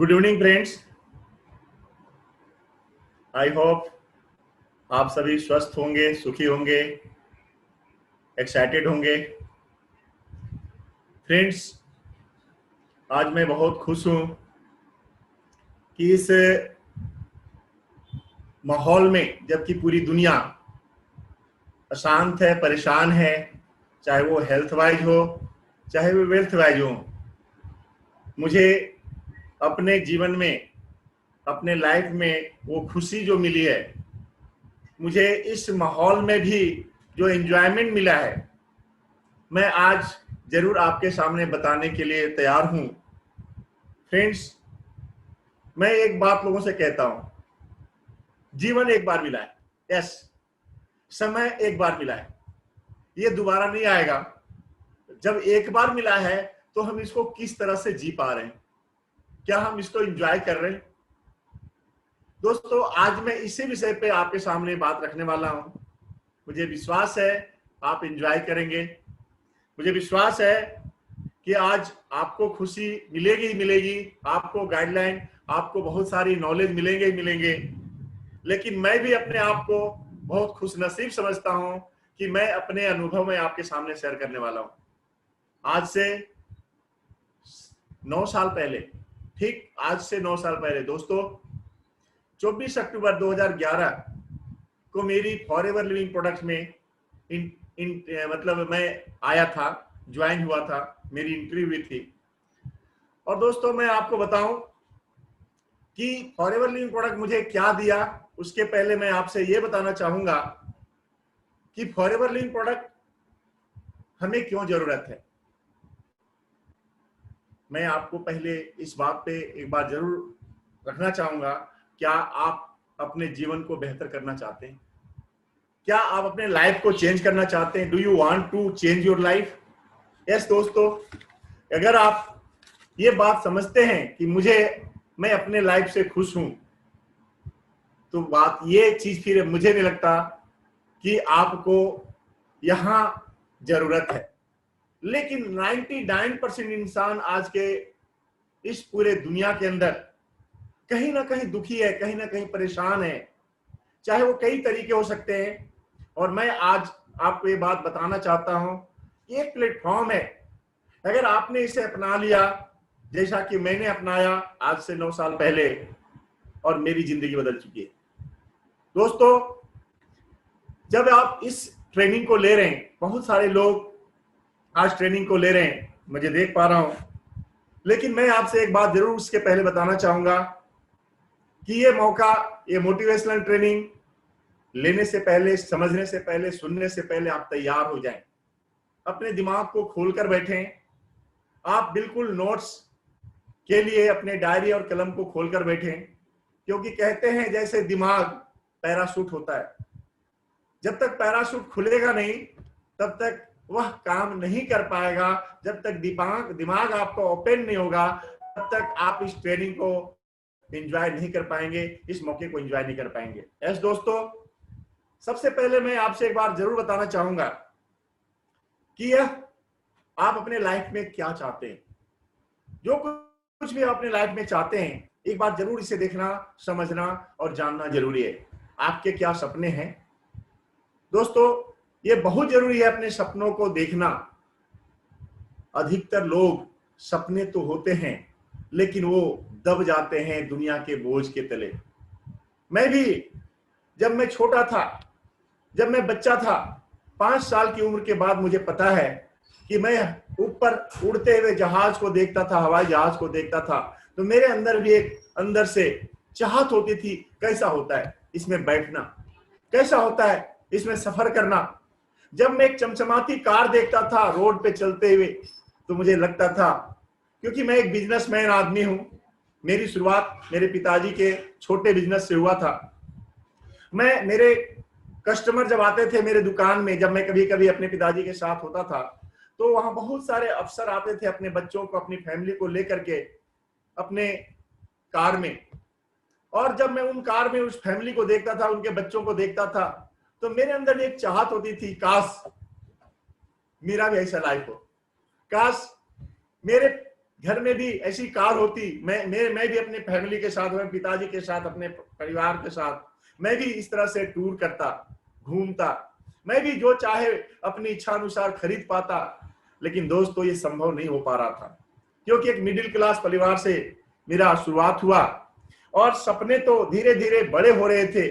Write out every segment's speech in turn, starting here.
Good evening friends. I hope आप सभी स्वस्थ होंगे, सुखी होंगे, एक्साइटेड होंगे। फ्रेंड्स, आज मैं बहुत खुश हूं कि इस माहौल में, जबकि पूरी दुनिया अशांत है, परेशान है, चाहे वो हेल्थ वाइज हो, चाहे वो वेल्थ वाइज हो, मुझे अपने जीवन में, अपने लाइफ में वो खुशी जो मिली है, मुझे इस माहौल में भी जो एंजॉयमेंट मिला है, मैं आज जरूर आपके सामने बताने के लिए तैयार हूं। फ्रेंड्स, मैं एक बात लोगों से कहता हूं, जीवन एक बार मिला है। यस, समय एक बार मिला है, ये दोबारा नहीं आएगा। जब एक बार मिला है तो हम इसको किस तरह से जी पा रहे हैं, क्या हम इसको एंजॉय कर रहे हैं? दोस्तों, आज मैं इसी विषय पे आपके सामने बात रखने वाला हूं। मुझे विश्वास है आप एंजॉय करेंगे। मुझे विश्वास है कि आज आपको खुशी मिलेगी ही मिलेगी, आपको गाइडलाइन, आपको बहुत सारी नॉलेज मिलेंगे ही मिलेंगे। लेकिन मैं भी अपने आप को बहुत खुशनसीब समझता हूं कि मैं अपने अनुभव में आपके सामने शेयर करने वाला हूं। आज से 9 साल पहले, ठीक आज से 9 साल पहले दोस्तों, 24 अक्टूबर 2011 को मेरी फॉरएवर लिविंग प्रोडक्ट्स में मतलब मैं आया था, ज्वाइन हुआ था, मेरी इंटरव्यू हुई थी। और दोस्तों, मैं आपको बताऊं कि फॉरएवर लिविंग प्रोडक्ट मुझे क्या दिया, उसके पहले मैं आपसे ये बताना चाहूंगा कि फॉरएवर लिविंग प्रोडक्ट हमें क्यों जरूरत है। मैं आपको पहले इस बात पे एक बार जरूर रखना चाहूंगा, क्या आप अपने जीवन को बेहतर करना चाहते हैं? क्या आप अपने लाइफ को चेंज करना चाहते हैं? Do you want to change your life? Yes दोस्तों, अगर आप ये बात समझते हैं कि मैं अपने लाइफ से खुश हूं, तो बात ये चीज फिर मुझे नहीं लगता कि आपको यहां जरूरत है। लेकिन 99% इंसान आज के इस पूरे दुनिया के अंदर कहीं ना कहीं दुखी है, कहीं ना कहीं परेशान है, चाहे वो कई तरीके हो सकते हैं। और मैं आज आपको ये बात बताना चाहता हूं, एक प्लेटफॉर्म है, अगर आपने इसे अपना लिया जैसा कि मैंने अपनाया आज से 9 साल पहले, और मेरी जिंदगी बदल चुकी है। दोस्तों, जब आप इस ट्रेनिंग को ले रहे हैं, बहुत सारे लोग आज ट्रेनिंग को ले रहे हैं, मुझे देख पा रहा हूं, लेकिन मैं आपसे एक बात जरूर उसके पहले बताना चाहूंगा कि ये मौका, ये मोटिवेशनल ट्रेनिंग लेने से पहले, समझने से पहले, सुनने से पहले आप तैयार हो जाएं। अपने दिमाग को खोलकर बैठें। आप बिल्कुल नोट्स के लिए अपने डायरी और कलम को खोलकर बैठें, क्योंकि कहते हैं जैसे दिमाग पैराशूट होता है, जब तक पैराशूट खुलेगा नहीं तब तक वह काम नहीं कर पाएगा। जब तक दिमाग आपका ओपन नहीं होगा तब तक आप इस ट्रेनिंग को एंजॉय नहीं कर पाएंगे, इस मौके को एंजॉय नहीं कर पाएंगे। यस दोस्तों, सबसे पहले मैं आपसे एक बार जरूर बताना चाहूंगा कि आप अपने लाइफ में क्या चाहते हैं। जो कुछ भी आप अपने लाइफ में चाहते हैं, एक बार जरूर इसे देखना, समझना और जानना जरूरी है। आपके क्या सपने हैं? दोस्तों, ये बहुत जरूरी है अपने सपनों को देखना। अधिकतर लोग सपने तो होते हैं, लेकिन वो दब जाते हैं दुनिया के बोझ के तले। मैं भी, जब मैं छोटा था, जब मैं बच्चा था, 5 साल की उम्र के बाद मुझे पता है कि मैं ऊपर उड़ते हुए जहाज को देखता था, हवाई जहाज को देखता था, तो मेरे अंदर भी एक अंदर से चाहत होती थी, कैसा होता है इसमें बैठना, कैसा होता है इसमें सफर करना। जब मैं एक चमचमाती कार देखता था रोड पे चलते हुए, तो मुझे लगता था, क्योंकि मैं एक बिजनेसमैन आदमी हूं, मेरी शुरुआत मेरे पिताजी के छोटे बिजनेस से हुआ था। मेरे कस्टमर जब आते थे मेरे दुकान में, जब मैं कभी कभी अपने पिताजी के साथ होता था, तो वहां बहुत सारे अफसर आते थे अपने बच्चों को, अपनी फैमिली को लेकर के अपने कार में। और जब मैं उन कार में उस फैमिली को देखता था, उनके बच्चों को देखता था, तो मेरे अंदर एक चाहत होती थी, काश मेरा भी ऐसा लाइफ हो, काश मेरे घर में भी ऐसी कार होती, मैं भी अपने फैमिली के साथ, अपने पिताजी के साथ, अपने परिवार के साथ मैं भी इस तरह से टूर करता, घूमता, मैं भी जो चाहे अपनी इच्छा अनुसार खरीद पाता। लेकिन दोस्तों ये संभव नहीं हो पा रहा था, क्योंकि एक मिडिल क्लास परिवार से मेरा शुरुआत हुआ और सपने तो धीरे धीरे बड़े हो रहे थे।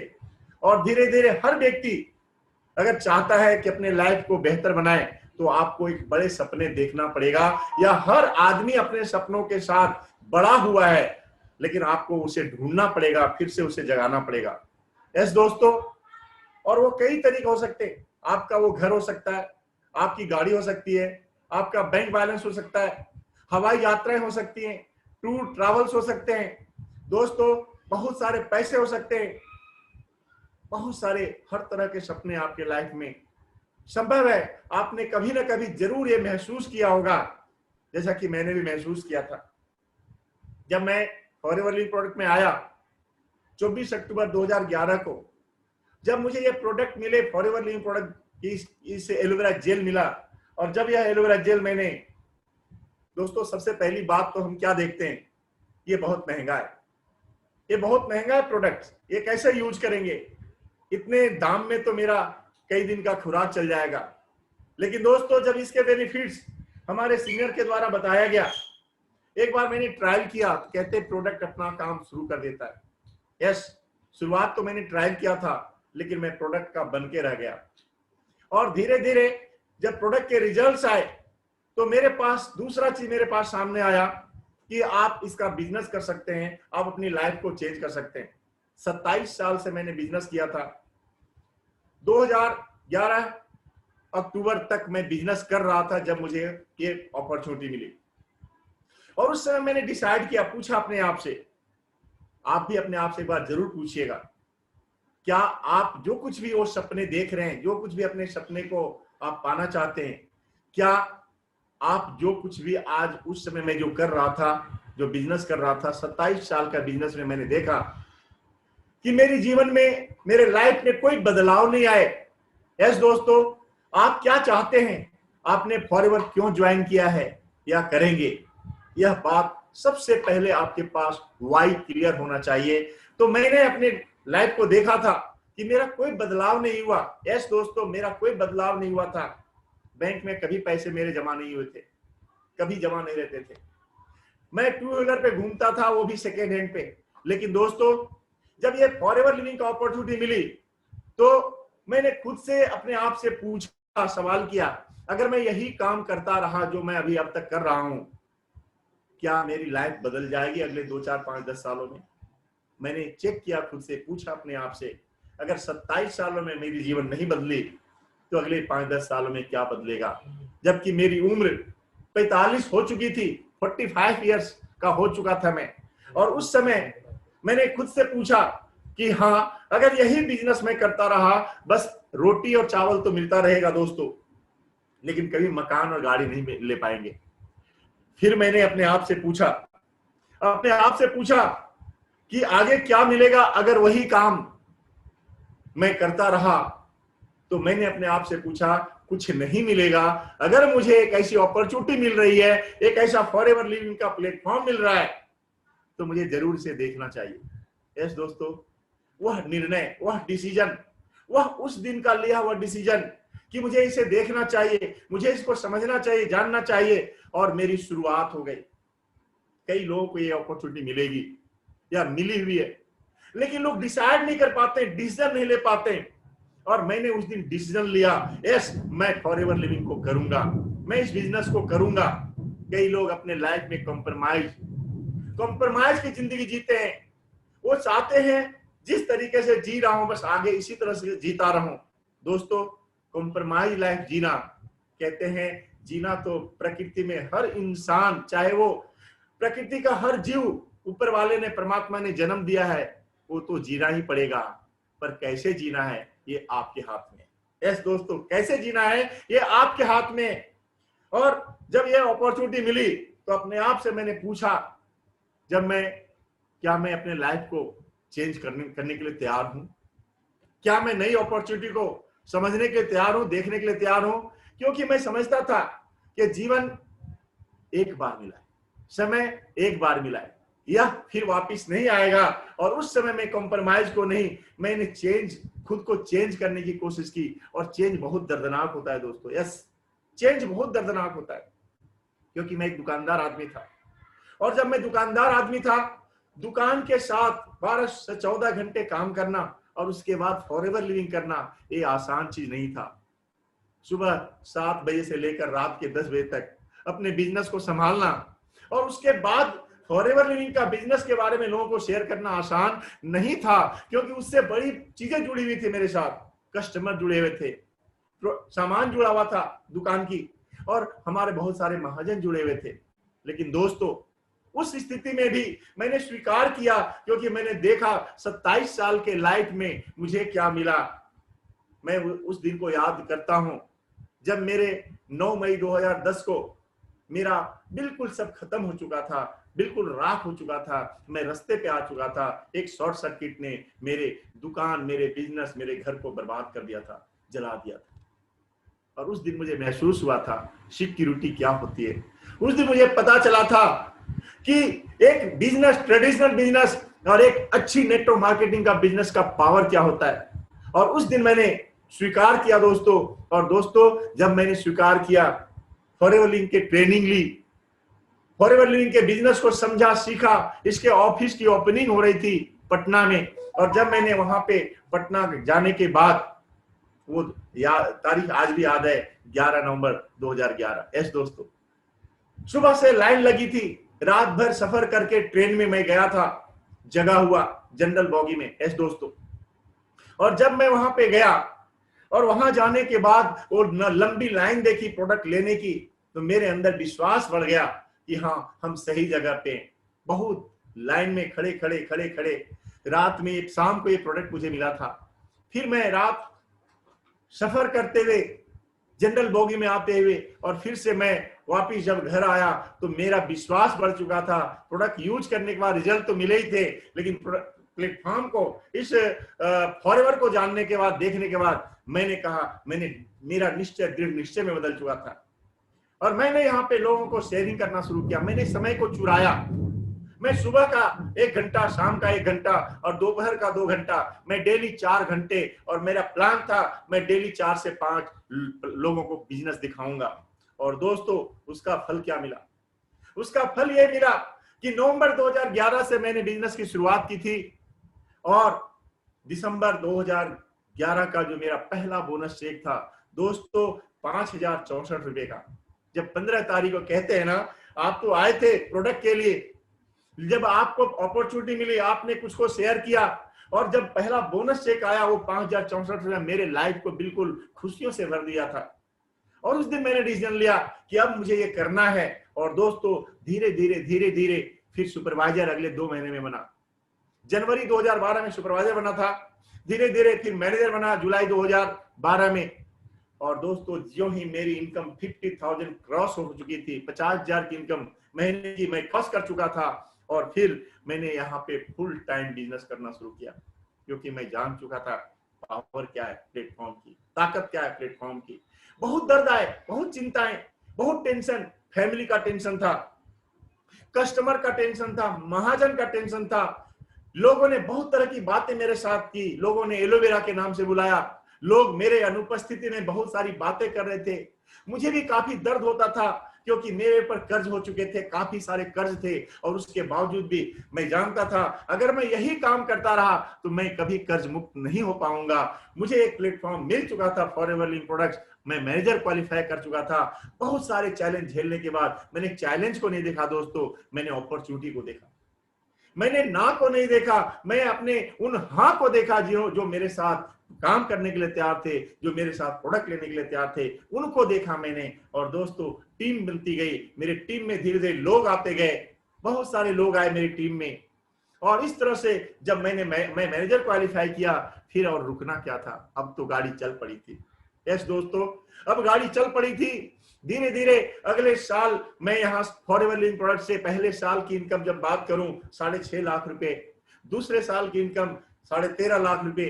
और धीरे धीरे हर व्यक्ति अगर चाहता है कि अपने लाइफ को बेहतर बनाए तो आपको एक बड़े सपने देखना पड़ेगा, या हर आदमी अपने सपनों के साथ बड़ा हुआ है, लेकिन आपको उसे ढूंढना पड़ेगा, फिर से उसे जगाना पड़ेगा। यस दोस्तों, और वो कई तरीके हो सकते हैं। आपका वो घर हो सकता है, आपकी गाड़ी हो सकती है, आपका बैंक बैलेंस हो सकता है, हवाई यात्राएं हो सकती हैं, टूर ट्रैवल्स हो सकते हैं दोस्तों, बहुत सारे पैसे हो सकते हैं, बहुत सारे हर तरह के सपने आपके लाइफ में संभव है। आपने कभी ना कभी जरूर ये महसूस किया होगा, जैसा कि मैंने भी महसूस किया था जब मैं फॉरएवर लिविंग प्रोडक्ट में आया 24 अक्टूबर 2011 को। जब मुझे ये प्रोडक्ट मिले, फॉरएवर लिविंग प्रोडक्ट, इस एलोवेरा जेल मिला, और जब यह एलोवेरा जेल मैंने, दोस्तों सबसे पहली बात तो हम क्या देखते हैं, ये बहुत महंगा है, ये बहुत महंगा है प्रोडक्ट, ये कैसे यूज करेंगे, इतने दाम में तो मेरा कई दिन का खुराक चल जाएगा। लेकिन दोस्तों जब इसके बेनिफिट्स हमारे सीनियर के द्वारा बताया गया, एक बार मैंने ट्रायल किया, तो कहते प्रोडक्ट अपना काम शुरू कर देता है। यस, शुरुआत तो मैंने ट्रायल किया था, लेकिन मैं प्रोडक्ट का बन के रह गया। और धीरे धीरे जब प्रोडक्ट के रिजल्ट्स आए तो मेरे पास दूसरा चीज मेरे पास सामने आया कि आप इसका बिजनेस कर सकते हैं, आप अपनी लाइफ को चेंज कर सकते हैं। 27 साल से मैंने बिजनेस किया था। 2011 अक्टूबर तक मैं बिजनेस कर रहा था जब मुझे ये अपॉर्चुनिटी मिली। और उस समय मैंने डिसाइड किया, पूछा अपने आप से, आप भी अपने आप से एक बार जरूर पूछिएगा, क्या आप जो कुछ भी वो सपने देख रहे हैं, जो कुछ भी अपने सपने को आप पाना चाहते हैं, क्या आप जो कुछ भी आज उस समय मैं जो कर रहा था, जो बिजनेस कर रहा था, 27 साल का बिजनेस में मैंने देखा कि मेरे जीवन में, मेरे लाइफ में कोई बदलाव नहीं आए। यस दोस्तों, आप क्या चाहते हैं, आपने फॉरएवर क्यों ज्वाइन किया है या करेंगे, यह बात सबसे पहले आपके पास वाई क्लियर होना चाहिए। तो मैंने अपने लाइफ को देखा था कि मेरा कोई बदलाव नहीं हुआ। यस दोस्तों, मेरा कोई बदलाव नहीं हुआ था। बैंक में कभी पैसे मेरे जमा नहीं हुए थे, कभी जमा नहीं रहते थे। मैं टू व्हीलर पे घूमता था, वो भी सेकेंड हैंड पे। लेकिन दोस्तों जब ये फॉरएवर लिविंग का अपॉर्चुनिटी मिली तो मैंने खुद से अपने आप से पूछा, सवाल किया, अगर मैं यही काम करता रहा जो मैं अभी अब तक कर रहा हूं, क्या मेरी लाइफ बदल जाएगी अगले 2, 4, 5, 10 सालों में? मैंने चेक किया, खुद से पूछा अपने आप से, अगर 27 सालों में मेरी जीवन नहीं बदली तो अगले 5-10 सालों में क्या बदलेगा? जबकि मेरी उम्र 45 हो चुकी थी, 45 इयर्स का हो चुका था मैं। और उस समय मैंने खुद से पूछा कि हाँ, अगर यही बिजनेस मैं करता रहा, बस रोटी और चावल तो मिलता रहेगा दोस्तों, लेकिन कभी मकान और गाड़ी नहीं ले पाएंगे। फिर मैंने अपने आप से पूछा कि आगे क्या मिलेगा अगर वही काम मैं करता रहा। तो मैंने अपने आप से पूछा, कुछ नहीं मिलेगा। अगर मुझे एक ऐसी अपॉर्चुनिटी मिल रही है, एक ऐसा फॉरएवर लिविंग का प्लेटफॉर्म मिल रहा है, तो मुझे जरूर इसे देखना चाहिए। यस दोस्तों, वह निर्णय, वह डिसीजन, वह उस दिन का लिया हुआ डिसीजन कि मुझे इसे देखना चाहिए, मुझे इसको समझना चाहिए, जानना चाहिए, और मेरी शुरुआत हो गई। कई लोगों को ये अपॉर्चुनिटी मिलेगी या मिली हुई है, लेकिन लोग डिसाइड नहीं कर पाते, डिसीजन नहीं ले पाते। और मैंने उस दिन डिसीजन लिया, यस, मैं फॉरएवर लिविंग को करूंगा, मैं इस बिजनेस को करूंगा। कई लोग अपने लाइफ में कॉम्प्रोमाइज की जिंदगी जीते हैं। वो चाहते हैं जिस तरीके से जी रहा हूं, बस आगे इसी तरह से जीता रहूं। दोस्तों, कॉम्प्रोमाइज लाइफ जीना, कहते हैं जीना तो प्रकृति में हर इंसान, चाहे वो प्रकृति का हर जीव ऊपर वाले ने, परमात्मा ने जन्म दिया है, वो तो जीना ही पड़ेगा। पर कैसे जीना है ये आपके हाथ में। यस दोस्तों, कैसे जीना है ये आपके हाथ में। और जब ये अपॉर्चुनिटी मिली तो अपने आप से मैंने पूछा, क्या मैं अपने लाइफ को चेंज करने के लिए तैयार हूं? क्या मैं नई अपॉर्चुनिटी को समझने के लिए तैयार हूं, देखने के लिए तैयार हूं? क्योंकि मैं समझता था कि जीवन एक बार मिला है, समय एक बार मिला है, यह फिर वापस नहीं आएगा। और उस समय में कॉम्प्रोमाइज को नहीं, मैंने खुद को चेंज करने की कोशिश की। और चेंज बहुत दर्दनाक होता है दोस्तों, यस, चेंज बहुत दर्दनाक होता है, क्योंकि मैं एक दुकानदार आदमी था। और जब मैं दुकानदार आदमी था, दुकान के साथ 12 से 14 घंटे काम करना और उसके बाद फॉरएवर लिविंग करना, ये आसान चीज नहीं था। सुबह 7 बजे से लेकर रात के 10 बजे तक अपने बिजनेस को संभालना, और उसके बाद फॉरएवर लिविंग का बिजनेस के बारे में लोगों को शेयर करना आसान नहीं था, क्योंकि उससे बड़ी चीजें जुड़ी हुई थी मेरे साथ। कस्टमर जुड़े हुए थे, सामान जुड़ा हुआ था दुकान की, और हमारे बहुत सारे महाजन जुड़े हुए थे। लेकिन दोस्तों, उस स्थिति में भी मैंने स्वीकार किया, क्योंकि मैंने देखा 27 साल के लाइफ में मुझे क्या मिला। मैं उस दिन को याद करता हूं, जब मेरे 9 मई 2010 को मेरा बिल्कुल सब खत्म हो चुका था, बिल्कुल राख हो चुका था, मैं रास्ते पे आ चुका था। एक शॉर्ट सर्किट ने मेरे दुकान, मेरे बिजनेस, मेरे घर को बर्बाद कर दिया था, जला दिया था। और उस दिन मुझे महसूस हुआ था सिक्योरिटी क्या होती है। उस दिन मुझे पता चला था कि एक बिजनेस, ट्रेडिशनल बिजनेस और एक अच्छी नेटवर्क मार्केटिंग का बिजनेस का पावर क्या होता है। और उस दिन मैंने स्वीकार किया दोस्तों। और दोस्तों, जब मैंने स्वीकार किया, फॉरएवर लिविंग के ट्रेनिंग ली, फॉरएवर लिविंग के बिजनेस को समझा, सीखा। इसके ऑफिस की ओपनिंग हो रही थी पटना में, और जब मैंने वहां पे पटना जाने के बाद, वो तारीख आज भी याद है, 11 नवंबर 2011। यस दोस्तों, सुबह से लाइन लगी थी, रात भर सफर करके ट्रेन में मैं गया था, जगा हुआ जनरल बॉगी में। यस दोस्तों, और जब मैं वहां पे गया और वहां जाने के बाद वो लंबी लाइन देखी प्रोडक्ट लेने की, तो मेरे अंदर विश्वास बढ़ गया कि हाँ, हम सही जगह पे। बहुत लाइन में खड़े खड़े रात में, एक शाम को ये प्रोडक्ट मुझे मिला था। फिर मैं रात सफर करते हुए, जनरल बोगी में आते हुए, और फिर से मैं वापिस जब घर आया तो मेरा विश्वास बढ़ चुका था। प्रोडक्ट यूज करने के बाद रिजल्ट तो मिले ही थे, लेकिन प्लेटफॉर्म को, इस फॉरएवर को जानने के बाद, देखने के बाद, मैंने कहा, मेरा निश्चय दृढ़ निश्चय में बदल चुका था। और मैंने यहाँ पे लोगों को शेयरिंग करना शुरू किया। मैंने समय को चुराया। मैं सुबह का 1 घंटा, शाम का 1 घंटा और दोपहर का 2 घंटा, मैं डेली 4 घंटे, और मेरा प्लान था मैं डेली 4 से 5 लोगों को बिजनेस दिखाऊंगा। और दोस्तों, उसका फल क्या मिला? उसका फल ये मिला कि नवंबर 2011 से मैंने बिजनेस की शुरुआत की थी, और दिसंबर 2011 का जो मेरा पहला बोनस चेक था दोस्तों, 5064 रुपए का। जब 15 तारीख को कहते हैं ना, आप तो आए थे प्रोडक्ट के लिए, जब आपको अपॉर्चुनिटी मिली, आपने कुछ को शेयर किया, और जब पहला बोनस चेक आया, वो 5064 रुपए मेरे लाइफ को बिल्कुल खुशियों से भर दिया था। और उस दिन मैंने डिसीजन लिया कि अब मुझे ये करना है। और दोस्तों, धीरे धीरे फिर सुपरवाइजर अगले 2 महीने में बना। जनवरी 2012 में सुपरवाइजर बना था, धीरे धीरे फिर मैनेजर बना जुलाई 2012 में। और दोस्तों, जो ही मेरी इनकम 50,000 क्रॉस हो चुकी थी, 50,000 की इनकम महीने की मैं क्रॉस कर चुका था, और फिर मैंने यहाँ पे फुल टाइम बिजनेस करना शुरू किया, क्योंकि मैं जान चुका था पावर क्या है प्लेटफॉर्म की, ताकत क्या है प्लेटफॉर्म की। बहुत दर्द आए, बहुत चिंताएं, बहुत टेंशन, फैमिली का टेंशन था, कस्टमर का टेंशन था, महाजन का टेंशन था। लोगों ने बहुत तरह की बातें मेरे साथ की, लोगों ने एलोवेरा के नाम से बुलाया, लोग मेरे अनुपस्थिति में बहुत सारी बातें कर रहे थे। मुझे भी काफी दर्द होता था, क्योंकि मेरे पर कर्ज हो चुके थे, काफी सारे कर्ज थे, और उसके बावजूद भी मैं जानता था अगर मैं यही काम करता रहा तो मैं कभी कर्ज मुक्त नहीं हो पाऊंगा। मुझे एक प्लेटफॉर्म मिल चुका था, फॉरएवर लिविंग प्रोडक्ट्स, मैं मैनेजर क्वालिफाई कर चुका था। बहुत सारे चैलेंज झेलने के बाद मैंने चैलेंज को नहीं देखा दोस्तों, मैंने अपॉर्चुनिटी को देखा। मैंने ना को नहीं देखा, मैं अपने उन हाँ को देखा जो मेरे साथ काम करने के लिए तैयार थे, जो मेरे साथ प्रोडक्ट लेने के लिए तैयार थे, उनको देखा मैंने। और दोस्तों, टीम बनती गई, मेरे टीम में धीरे धीरे लोग आते गए, बहुत सारे लोग आए मेरी टीम में। और इस तरह से जब मैं मैनेजर क्वालिफाई किया, फिर और रुकना क्या था, अब तो गाड़ी चल पड़ी थी। यस दोस्तों, अब गाड़ी चल पड़ी थी। धीरे धीरे अगले साल मैं यहाँ फॉरएवर लिविंग प्रोडक्ट से पहले साल की इनकम जब बात करूं 6.5 लाख रुपए, दूसरे साल की इनकम 13.5 लाख रुपए,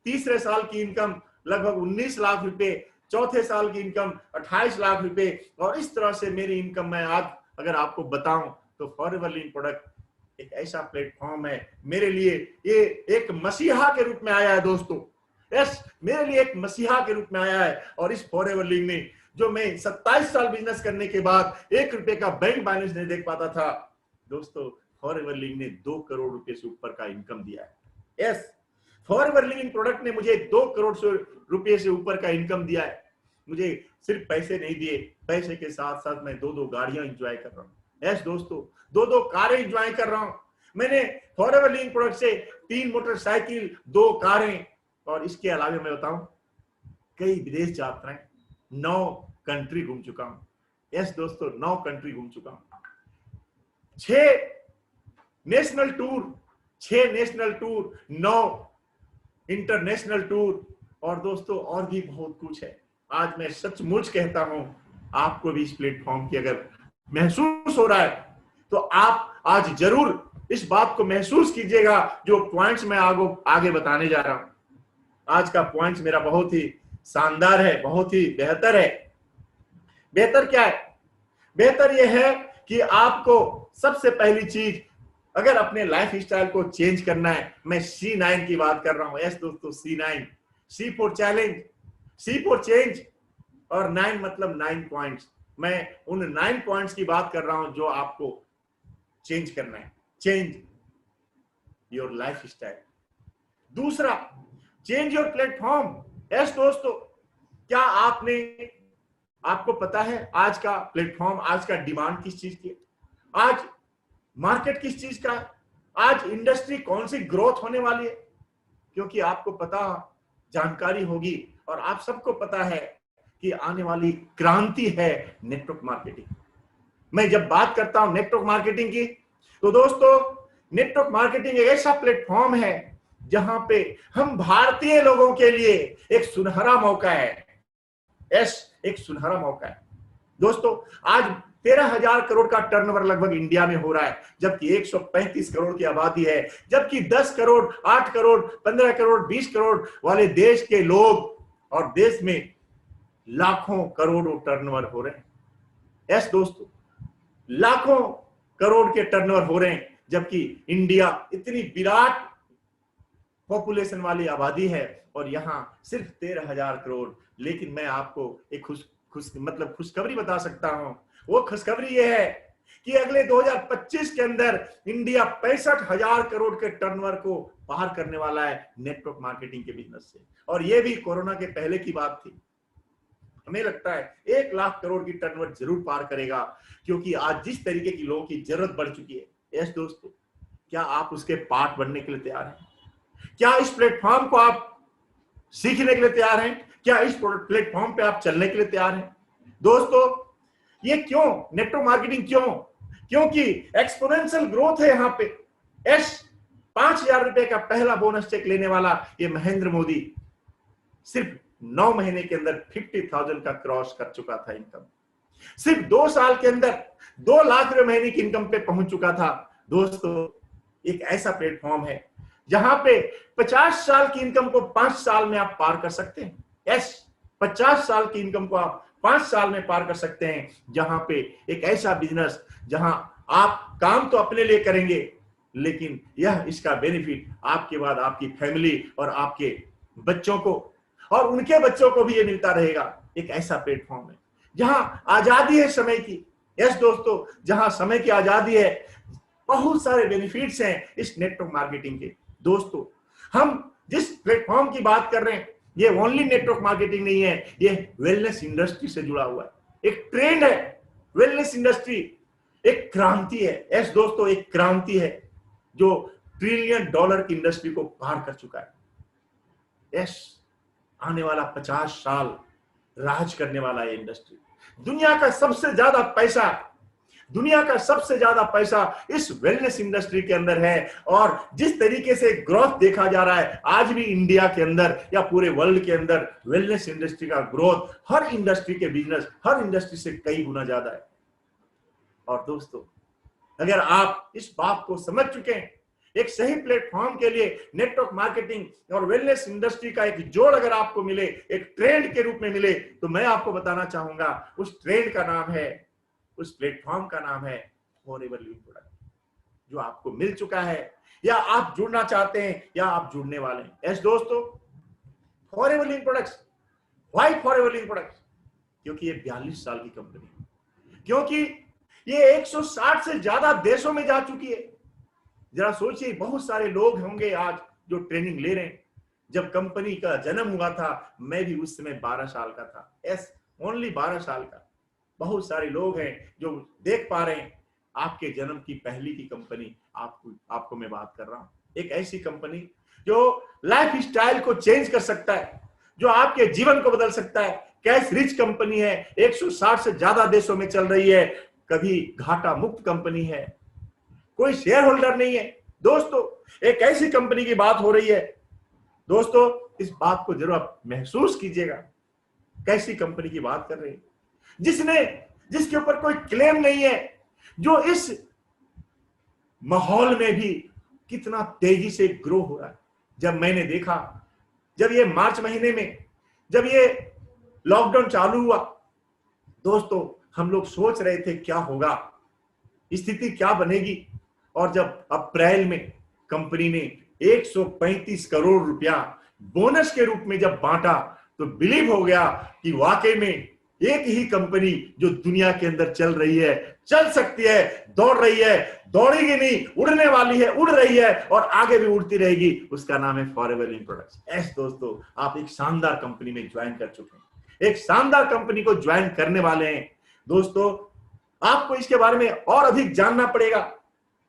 तीसरे साल की इनकम लगभग 19 लाख रुपए, चौथे साल की इनकम 28 लाख रुपए। और इस तरह से मेरी इनकम मैं आज अगर आपको बताऊं तो फॉरएवर लिविंग प्रोडक्ट एक ऐसा प्लेटफॉर्म है मेरे लिए, ये एक मसीहा के रूप में आया है दोस्तों। यस, मेरे लिए एक मसीहा के रूप में आया है। और इस फॉरएवर लिविंग में जो मैं 27 साल बिजनेस करने के बाद 1 रुपए का बैंक बैलेंस नहीं देख पाता था दोस्तों, फॉरएवर लिविंग ने 2 करोड़ रुपए से ऊपर का इनकम दिया है। यस, फॉरएवर लिविंग प्रोडक्ट ने मुझे 2 करोड़ रुपए से ऊपर का इनकम दिया है। मुझे सिर्फ पैसे नहीं दिए, पैसे के साथ साथ मैं 2 गाड़ियां एंजॉय कर रहा हूँ। यस दोस्तों, 2 कारें एंजॉय कर रहा हूँ। मैंने फॉरएवर लिविंग प्रोडक्ट से 3 मोटरसाइकिल, 2 कारें, और इसके अलावा मैं बताऊं कई विदेश यात्राएं, 9 कंट्री घूम चुका हूं। यस दोस्तों, 9 कंट्री घूम चुका हूं। 6 नेशनल टूर, 9 इंटरनेशनल टूर, और दोस्तों और भी बहुत कुछ है। आज मैं सचमुच कहता हूं, आपको भी इस प्लेटफॉर्म की अगर महसूस हो रहा है तो आप आज जरूर इस बात को महसूस कीजिएगा जो पॉइंट्स मैं आगे बताने जा रहा हूं। आज का पॉइंट मेरा बहुत ही शानदार है, बहुत ही बेहतर है। बेहतर क्या है? बेहतर यह है कि आपको सबसे पहली चीज, अगर अपने लाइफ स्टाइल को चेंज करना है, मैं C9 की बात कर रहा हूं। यस दोस्तों, C9, C for challenge, C for change, और 9 मतलब 9 पॉइंट्स। मैं उन 9 पॉइंट्स की बात कर रहा हूं जो आपको चेंज करना है। Change your life style. दूसरा, चेंज योर प्लेटफॉर्म। यस दोस्तों, क्या आपको पता है आज का प्लेटफॉर्म, आज का डिमांड किस चीज की है? आज मार्केट किस चीज का है? आज इंडस्ट्री कौन सी ग्रोथ होने वाली है? क्योंकि आपको पता, जानकारी होगी और आप सबको पता है कि आने वाली क्रांति है नेटवर्क मार्केटिंग। मैं जब बात करता हूं नेटवर्क मार्केटिंग की, तो दोस्तों नेटवर्क मार्केटिंग एक ऐसा प्लेटफॉर्म है जहां पे हम भारतीय लोगों के लिए एक सुनहरा मौका है। यस, एक सुनहरा मौका है दोस्तों। आज 13,000 करोड़ का टर्नओवर लगभग इंडिया में हो रहा है, जबकि 135 करोड़ की आबादी है, जबकि 10 करोड़, 8 करोड़, 15 करोड़, 20 करोड़ वाले देश के लोग, और देश में लाखों करोड़ों टर्नओवर हो रहे हैं। यस दोस्तों, लाखों करोड़ के टर्नओवर हो रहे हैं, जबकि इंडिया इतनी विराट पॉपुलेशन वाली आबादी है और यहां सिर्फ 13,000 करोड़। लेकिन मैं आपको एक खुशखबरी बता सकता हूं। वो खुशखबरी ये है कि अगले 2025 के अंदर इंडिया 65,000 करोड़ के टर्नओवर को पार करने वाला है नेटवर्क मार्केटिंग के बिजनेस से। और ये भी कोरोना के पहले की बात थी। हमें लगता है 1 लाख करोड़ की टर्नओवर जरूर पार करेगा, क्योंकि आज जिस तरीके की लोगों की जरूरत बढ़ चुकी है। यस दोस्तों, क्या आप उसके पार्ट बनने के लिए तैयार हैं? क्या इस प्लेटफॉर्म को आप सीखने के लिए तैयार हैं? क्या इस प्लेटफॉर्म पे आप चलने के लिए तैयार हैं? दोस्तों, ये क्यों नेटवर्क मार्केटिंग, क्योंकि एक्सपोनेंशियल ग्रोथ है यहाँ पे। यस, 5,000 रुपए का पहला बोनस चेक लेने वाला ये महेंद्र मोदी सिर्फ 9 महीने के अंदर 50,000 का क्रॉस कर चुका था इनकम। सिर्फ 2 साल के अंदर 2 लाख रुपए महीने की इनकम पे पहुंच चुका था। दोस्तों, एक ऐसा प्लेटफॉर्म है जहां पे 50 साल की इनकम को 5 साल में आप पार कर सकते हैं। यस, 50 साल की इनकम को आप 5 साल में पार कर सकते हैं, जहां पे एक ऐसा बिजनेस जहां आप काम तो अपने लिए करेंगे, लेकिन यह इसका बेनिफिट आपके बाद आपकी फैमिली और आपके बच्चों को और उनके बच्चों को भी ये मिलता रहेगा। एक ऐसा प्लेटफॉर्म है जहां आजादी है समय की। यस दोस्तों, जहां समय की आजादी है, बहुत सारे बेनिफिट्स हैं इस नेटवर्क मार्केटिंग के। दोस्तों, हम जिस प्लेटफॉर्म की बात कर रहे हैं, ये ओनली नेटवर्क मार्केटिंग नहीं है, ये वेलनेस इंडस्ट्री से जुड़ा हुआ है। एक ट्रेंड है वेलनेस इंडस्ट्री, एक क्रांति है। यस दोस्तों, एक क्रांति है जो $1 ट्रिलियन की इंडस्ट्री को पार कर चुका है। यस, आने वाला 50 साल राज करने वाला है इंडस्ट्री। दुनिया का सबसे ज्यादा पैसा इस वेलनेस इंडस्ट्री के अंदर है। और जिस तरीके से ग्रोथ देखा जा रहा है आज भी इंडिया के अंदर या पूरे वर्ल्ड के अंदर, वेलनेस इंडस्ट्री का ग्रोथ हर इंडस्ट्री के बिजनेस, हर इंडस्ट्री से कई गुना ज्यादा है। और दोस्तों, अगर आप इस बात को समझ चुके हैं, एक सही प्लेटफॉर्म के लिए नेटवर्क मार्केटिंग और वेलनेस इंडस्ट्री का एक जोड़ अगर आपको मिले, एक ट्रेंड के रूप में मिले, तो मैं आपको बताना चाहूंगा उस ट्रेंड का नाम है, उस प्लेटफॉर्म का नाम है फॉरएवर लिविंग प्रोडक्ट जो आपको मिल चुका है या आप जुड़ना चाहते हैं या आप जुड़ने वाले हैं। यस दोस्तों, forever living products. Why forever living products? क्योंकि ये 42 साल की कंपनी है, क्योंकि ये 160 से ज्यादा देशों में जा चुकी है। जरा सोचिए, बहुत सारे लोग होंगे आज जो ट्रेनिंग ले रहे हैं। जब कंपनी का जन्म हुआ था, मैं भी उस समय 12 साल का था। यस, ओनली 12 साल का। बहुत सारे लोग हैं जो देख पा रहे हैं आपके जन्म की पहली की कंपनी आपको मैं बात कर रहा हूं। एक ऐसी कंपनी जो लाइफ स्टाइल को चेंज कर सकता है, जो आपके जीवन को बदल सकता है। कैश रिच कंपनी है, 160 से ज्यादा देशों में चल रही है, कभी घाटा मुक्त कंपनी है, कोई शेयर होल्डर नहीं है। दोस्तों, एक ऐसी कंपनी की बात हो रही है। दोस्तों, इस बात को जरूर आप महसूस कीजिएगा, कैसी कंपनी की बात कर रहे हैं, जिसके ऊपर कोई क्लेम नहीं है, जो इस माहौल में भी कितना तेजी से ग्रो हो रहा है। जब मैंने देखा, जब ये मार्च महीने में जब ये लॉकडाउन चालू हुआ, दोस्तों हम लोग सोच रहे थे क्या होगा, स्थिति क्या बनेगी। और जब अप्रैल में कंपनी ने 135 करोड़ रुपया बोनस के रूप में जब बांटा, तो बिलीव हो गया कि वाकई में एक ही कंपनी जो दुनिया के अंदर चल रही है, चल सकती है, दौड़ रही है, दौड़ेगी नहीं, उड़ने वाली है, उड़ रही है और आगे भी उड़ती रहेगी। उसका नाम है फॉरएवर लिविंग प्रोडक्ट्स। यस दोस्तों, आप एक शानदार कंपनी में ज्वाइन कर चुके हैं, एक शानदार कंपनी को ज्वाइन करने वाले हैं। दोस्तों, आपको इसके बारे में और अधिक जानना पड़ेगा।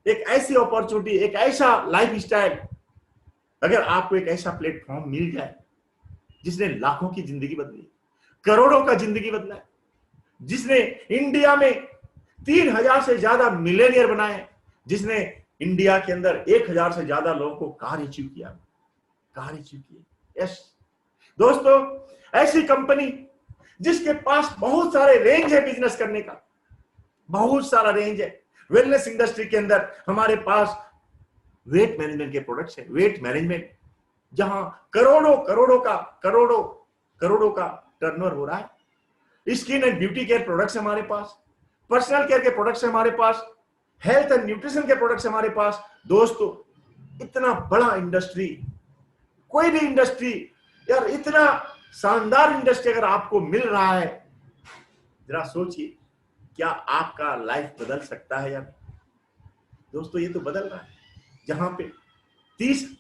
एक ऐसी अपॉर्चुनिटी, एक ऐसा लाइफ स्टाइल, अगर आपको एक ऐसा प्लेटफॉर्म मिल जाए जिसने लाखों की जिंदगी बदली, करोड़ों का जिंदगी बदला है, जिसने इंडिया में 3000 से ज्यादा मिलेनियर बनाए, जिसने इंडिया के अंदर 1000 से ज्यादा लोगों को कार अचीव किया। यस दोस्तों, ऐसी कंपनी जिसके पास बहुत सारे रेंज है बिजनेस करने का, बहुत सारा रेंज है। वेलनेस इंडस्ट्री के अंदर हमारे पास वेट मैनेजमेंट के प्रोडक्ट्स है, वेट मैनेजमेंट, जहां करोड़ों का टर्नओवर हो रहा है। Skin and beauty care products हमारे पास, पर्सनल केयर के प्रोडक्ट्स हमारे पास, हेल्थ एंड न्यूट्रिशन के प्रोडक्ट्स हमारे पास। दोस्तों, इतना बड़ा इंडस्ट्री, कोई भी इंडस्ट्री यार, इतना शानदार इंडस्ट्री अगर आपको मिल रहा है, जरा सोचिए क्या आपका लाइफ बदल सकता है यार। दोस्तों, ये तो बदल रहा है, जहां पे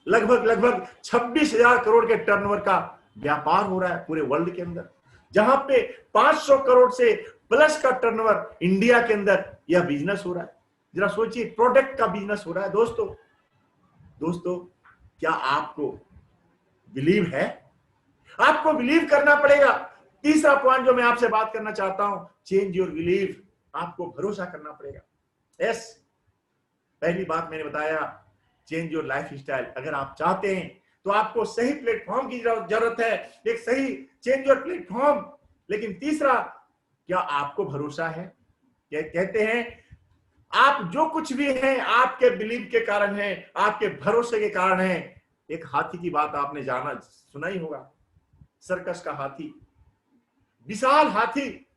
लगभग 26,000 करोड़ के टर्नओवर का व्यापार हो रहा है पूरे वर्ल्ड के अंदर, जहां पे 500 करोड़ से प्लस का टर्नओवर इंडिया के अंदर यह बिजनेस हो रहा है। जरा सोचिए, प्रोडक्ट का बिजनेस हो रहा है। दोस्तों, क्या आपको बिलीव है? आपको बिलीव करना पड़ेगा। तीसरा पॉइंट जो मैं आपसे बात करना चाहता हूं, चेंज योर बिलीव। आपको भरोसा करना पड़ेगा। यस, पहली बात मैंने बताया, चेंज योर लाइफ स्टाइल। अगर आप चाहते हैं तो आपको सही प्लेटफॉर्म की जरूरत है, एक सही चेंज योर प्लेटफॉर्म। लेकिन तीसरा, क्या आपको भरोसा है? क्या कहते हैं, आप जो कुछ भी हैं आपके बिलीव के कारण है, आपके भरोसे के कारण है। एक हाथी की बात आपने सुना ही होगा, सर्कस का हाथी, विशाल हाथी,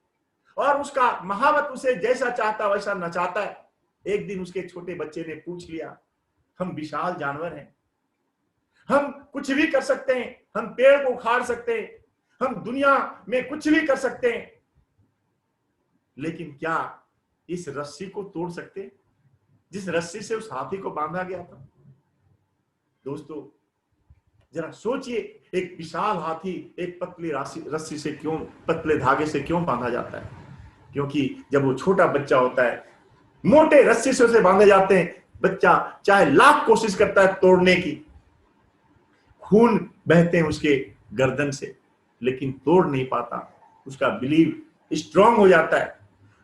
और उसका महावत उसे जैसा चाहता वैसा नचाता है। एक दिन उसके छोटे बच्चे ने पूछ लिया, हम विशाल जानवर हैं, हम कुछ भी कर सकते हैं, हम पेड़ को उखाड़ सकते हैं, हम दुनिया में कुछ भी कर सकते हैं, लेकिन क्या इस रस्सी को तोड़ सकते हैं जिस रस्सी से उस हाथी को बांधा गया था? दोस्तों, जरा सोचिए, एक विशाल हाथी एक पतली रस्सी से क्यों, पतले धागे से क्यों बांधा जाता है? क्योंकि जब वो छोटा बच्चा होता है, मोटे रस्सी से उसे बांधे जाते हैं, बच्चा चाहे लाख कोशिश करता है तोड़ने की, खून बहते हैं उसके गर्दन से, लेकिन तोड़ नहीं पाता। उसका बिलीव स्ट्रांग हो जाता है,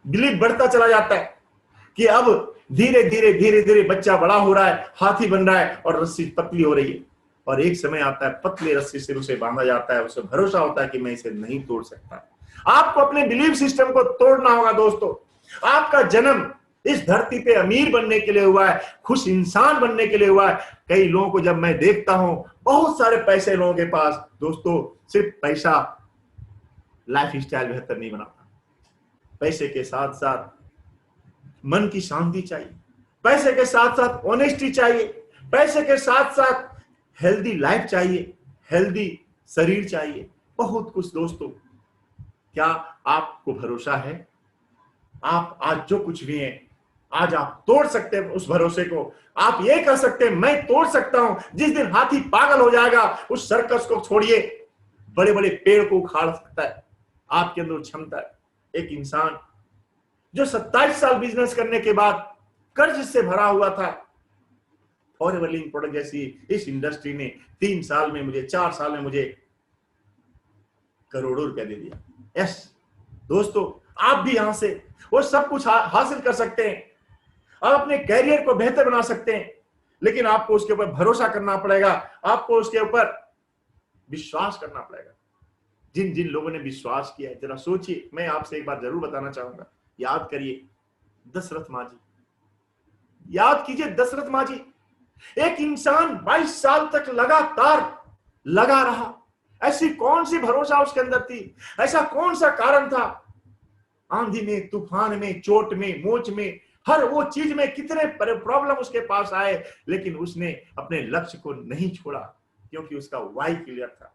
बिलीव बढ़ता चला जाता है कि अब धीरे धीरे बच्चा बड़ा हो रहा है, हाथी बन रहा है और रस्सी पतली हो रही है। और एक समय आता है, पतली रस्सी से उसे बांधा जाता है, उसे भरोसा होता है कि मैं इसे नहीं तोड़ सकता। आपको अपने बिलीव सिस्टम को तोड़ना होगा। दोस्तों, आपका जन्म इस धरती पे अमीर बनने के लिए हुआ है, खुश इंसान बनने के लिए हुआ है। कई लोगों को जब मैं देखता हूं, बहुत सारे पैसे लोगों के पास, दोस्तों, सिर्फ पैसा लाइफ स्टाइल बेहतर नहीं बनाता। पैसे के साथ साथ मन की शांति चाहिए, पैसे के साथ साथ ऑनेस्टी चाहिए, पैसे के साथ साथ हेल्दी लाइफ चाहिए, हेल्दी शरीर चाहिए, बहुत कुछ दोस्तों। क्या आपको भरोसा है? आप आज जो कुछ भी हैं, आज आप तोड़ सकते हैं उस भरोसे को। आप ये कह सकते हैं मैं तोड़ सकता हूं। जिस दिन हाथी पागल हो जाएगा, उस सर्कस को छोड़िए, बड़े बड़े पेड़ को उखाड़ सकता है। आपके अंदर क्षमता है। एक इंसान जो 27 साल बिजनेस करने के बाद कर्ज से भरा हुआ था, फॉरएवर लिविंग प्रोडक्ट जैसी इस इंडस्ट्री ने 3 साल में मुझे, 4 साल में मुझे करोड़ों रुपया दे दिया। यस दोस्तों, आप भी यहां से वो सब कुछ हासिल कर सकते हैं। आप अपने कैरियर को बेहतर बना सकते हैं, लेकिन आपको उसके ऊपर भरोसा करना पड़ेगा, आपको उसके ऊपर विश्वास करना पड़ेगा। जिन जिन लोगों ने विश्वास किया है, जरा सोचिए। मैं आपसे एक बात जरूर बताना चाहूंगा, याद करिए दशरथ मांझी, याद कीजिए दशरथ मांझी। एक इंसान 22 साल तक लगातार लगा रहा। ऐसी कौन सी भरोसा उसके अंदर थी? ऐसा कौन सा कारण था? आंधी में, तूफान में, चोट में, मोच में, हर वो चीज में कितने प्रॉब्लम उसके पास आए, लेकिन उसने अपने लक्ष्य को नहीं छोड़ा, क्योंकि उसका वाई क्लियर था।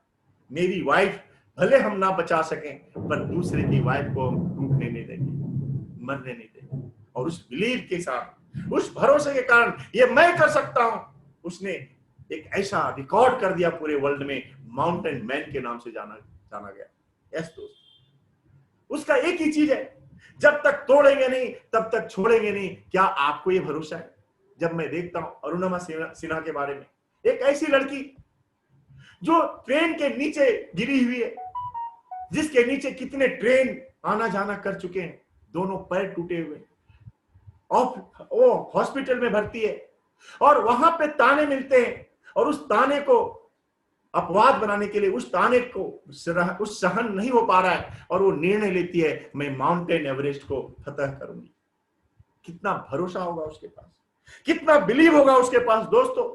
मेरी वाइफ भले हम ना बचा सकें, पर दूसरे की वाइफ को हम टूटने नहीं देंगे, मरने नहीं देंगे। और उस बिलीव के साथ, उस भरोसे के कारण ये मैं कर सकता हूं, उसने एक ऐसा रिकॉर्ड कर दिया पूरे वर्ल्ड में, माउंटेन मैन के नाम से जाना गया। यस दोस्त, उसका एक ही चीज है, जब तक तोड़ेंगे नहीं तब तक छोड़ेंगे नहीं। क्या आपको ये भरोसा है? जब मैं देखता हूं अरुणिमा सिन्हा के बारे में, एक ऐसी लड़की जो ट्रेन के नीचे गिरी हुई है, जिसके नीचे कितने ट्रेन आना जाना कर चुके हैं, दोनों पैर टूटे हुए, और वो हॉस्पिटल में भर्ती है, और वहां पे ताने मिलते हैं, और उस ताने को अपवाद बनाने के लिए, उस ताने को उस सहन नहीं हो पा रहा है, और वो निर्णय लेती है मैं माउंटेन एवरेस्ट को फतह करूंगी। कितना भरोसा होगा उसके पास, कितना बिलीव होगा उसके पास। दोस्तों,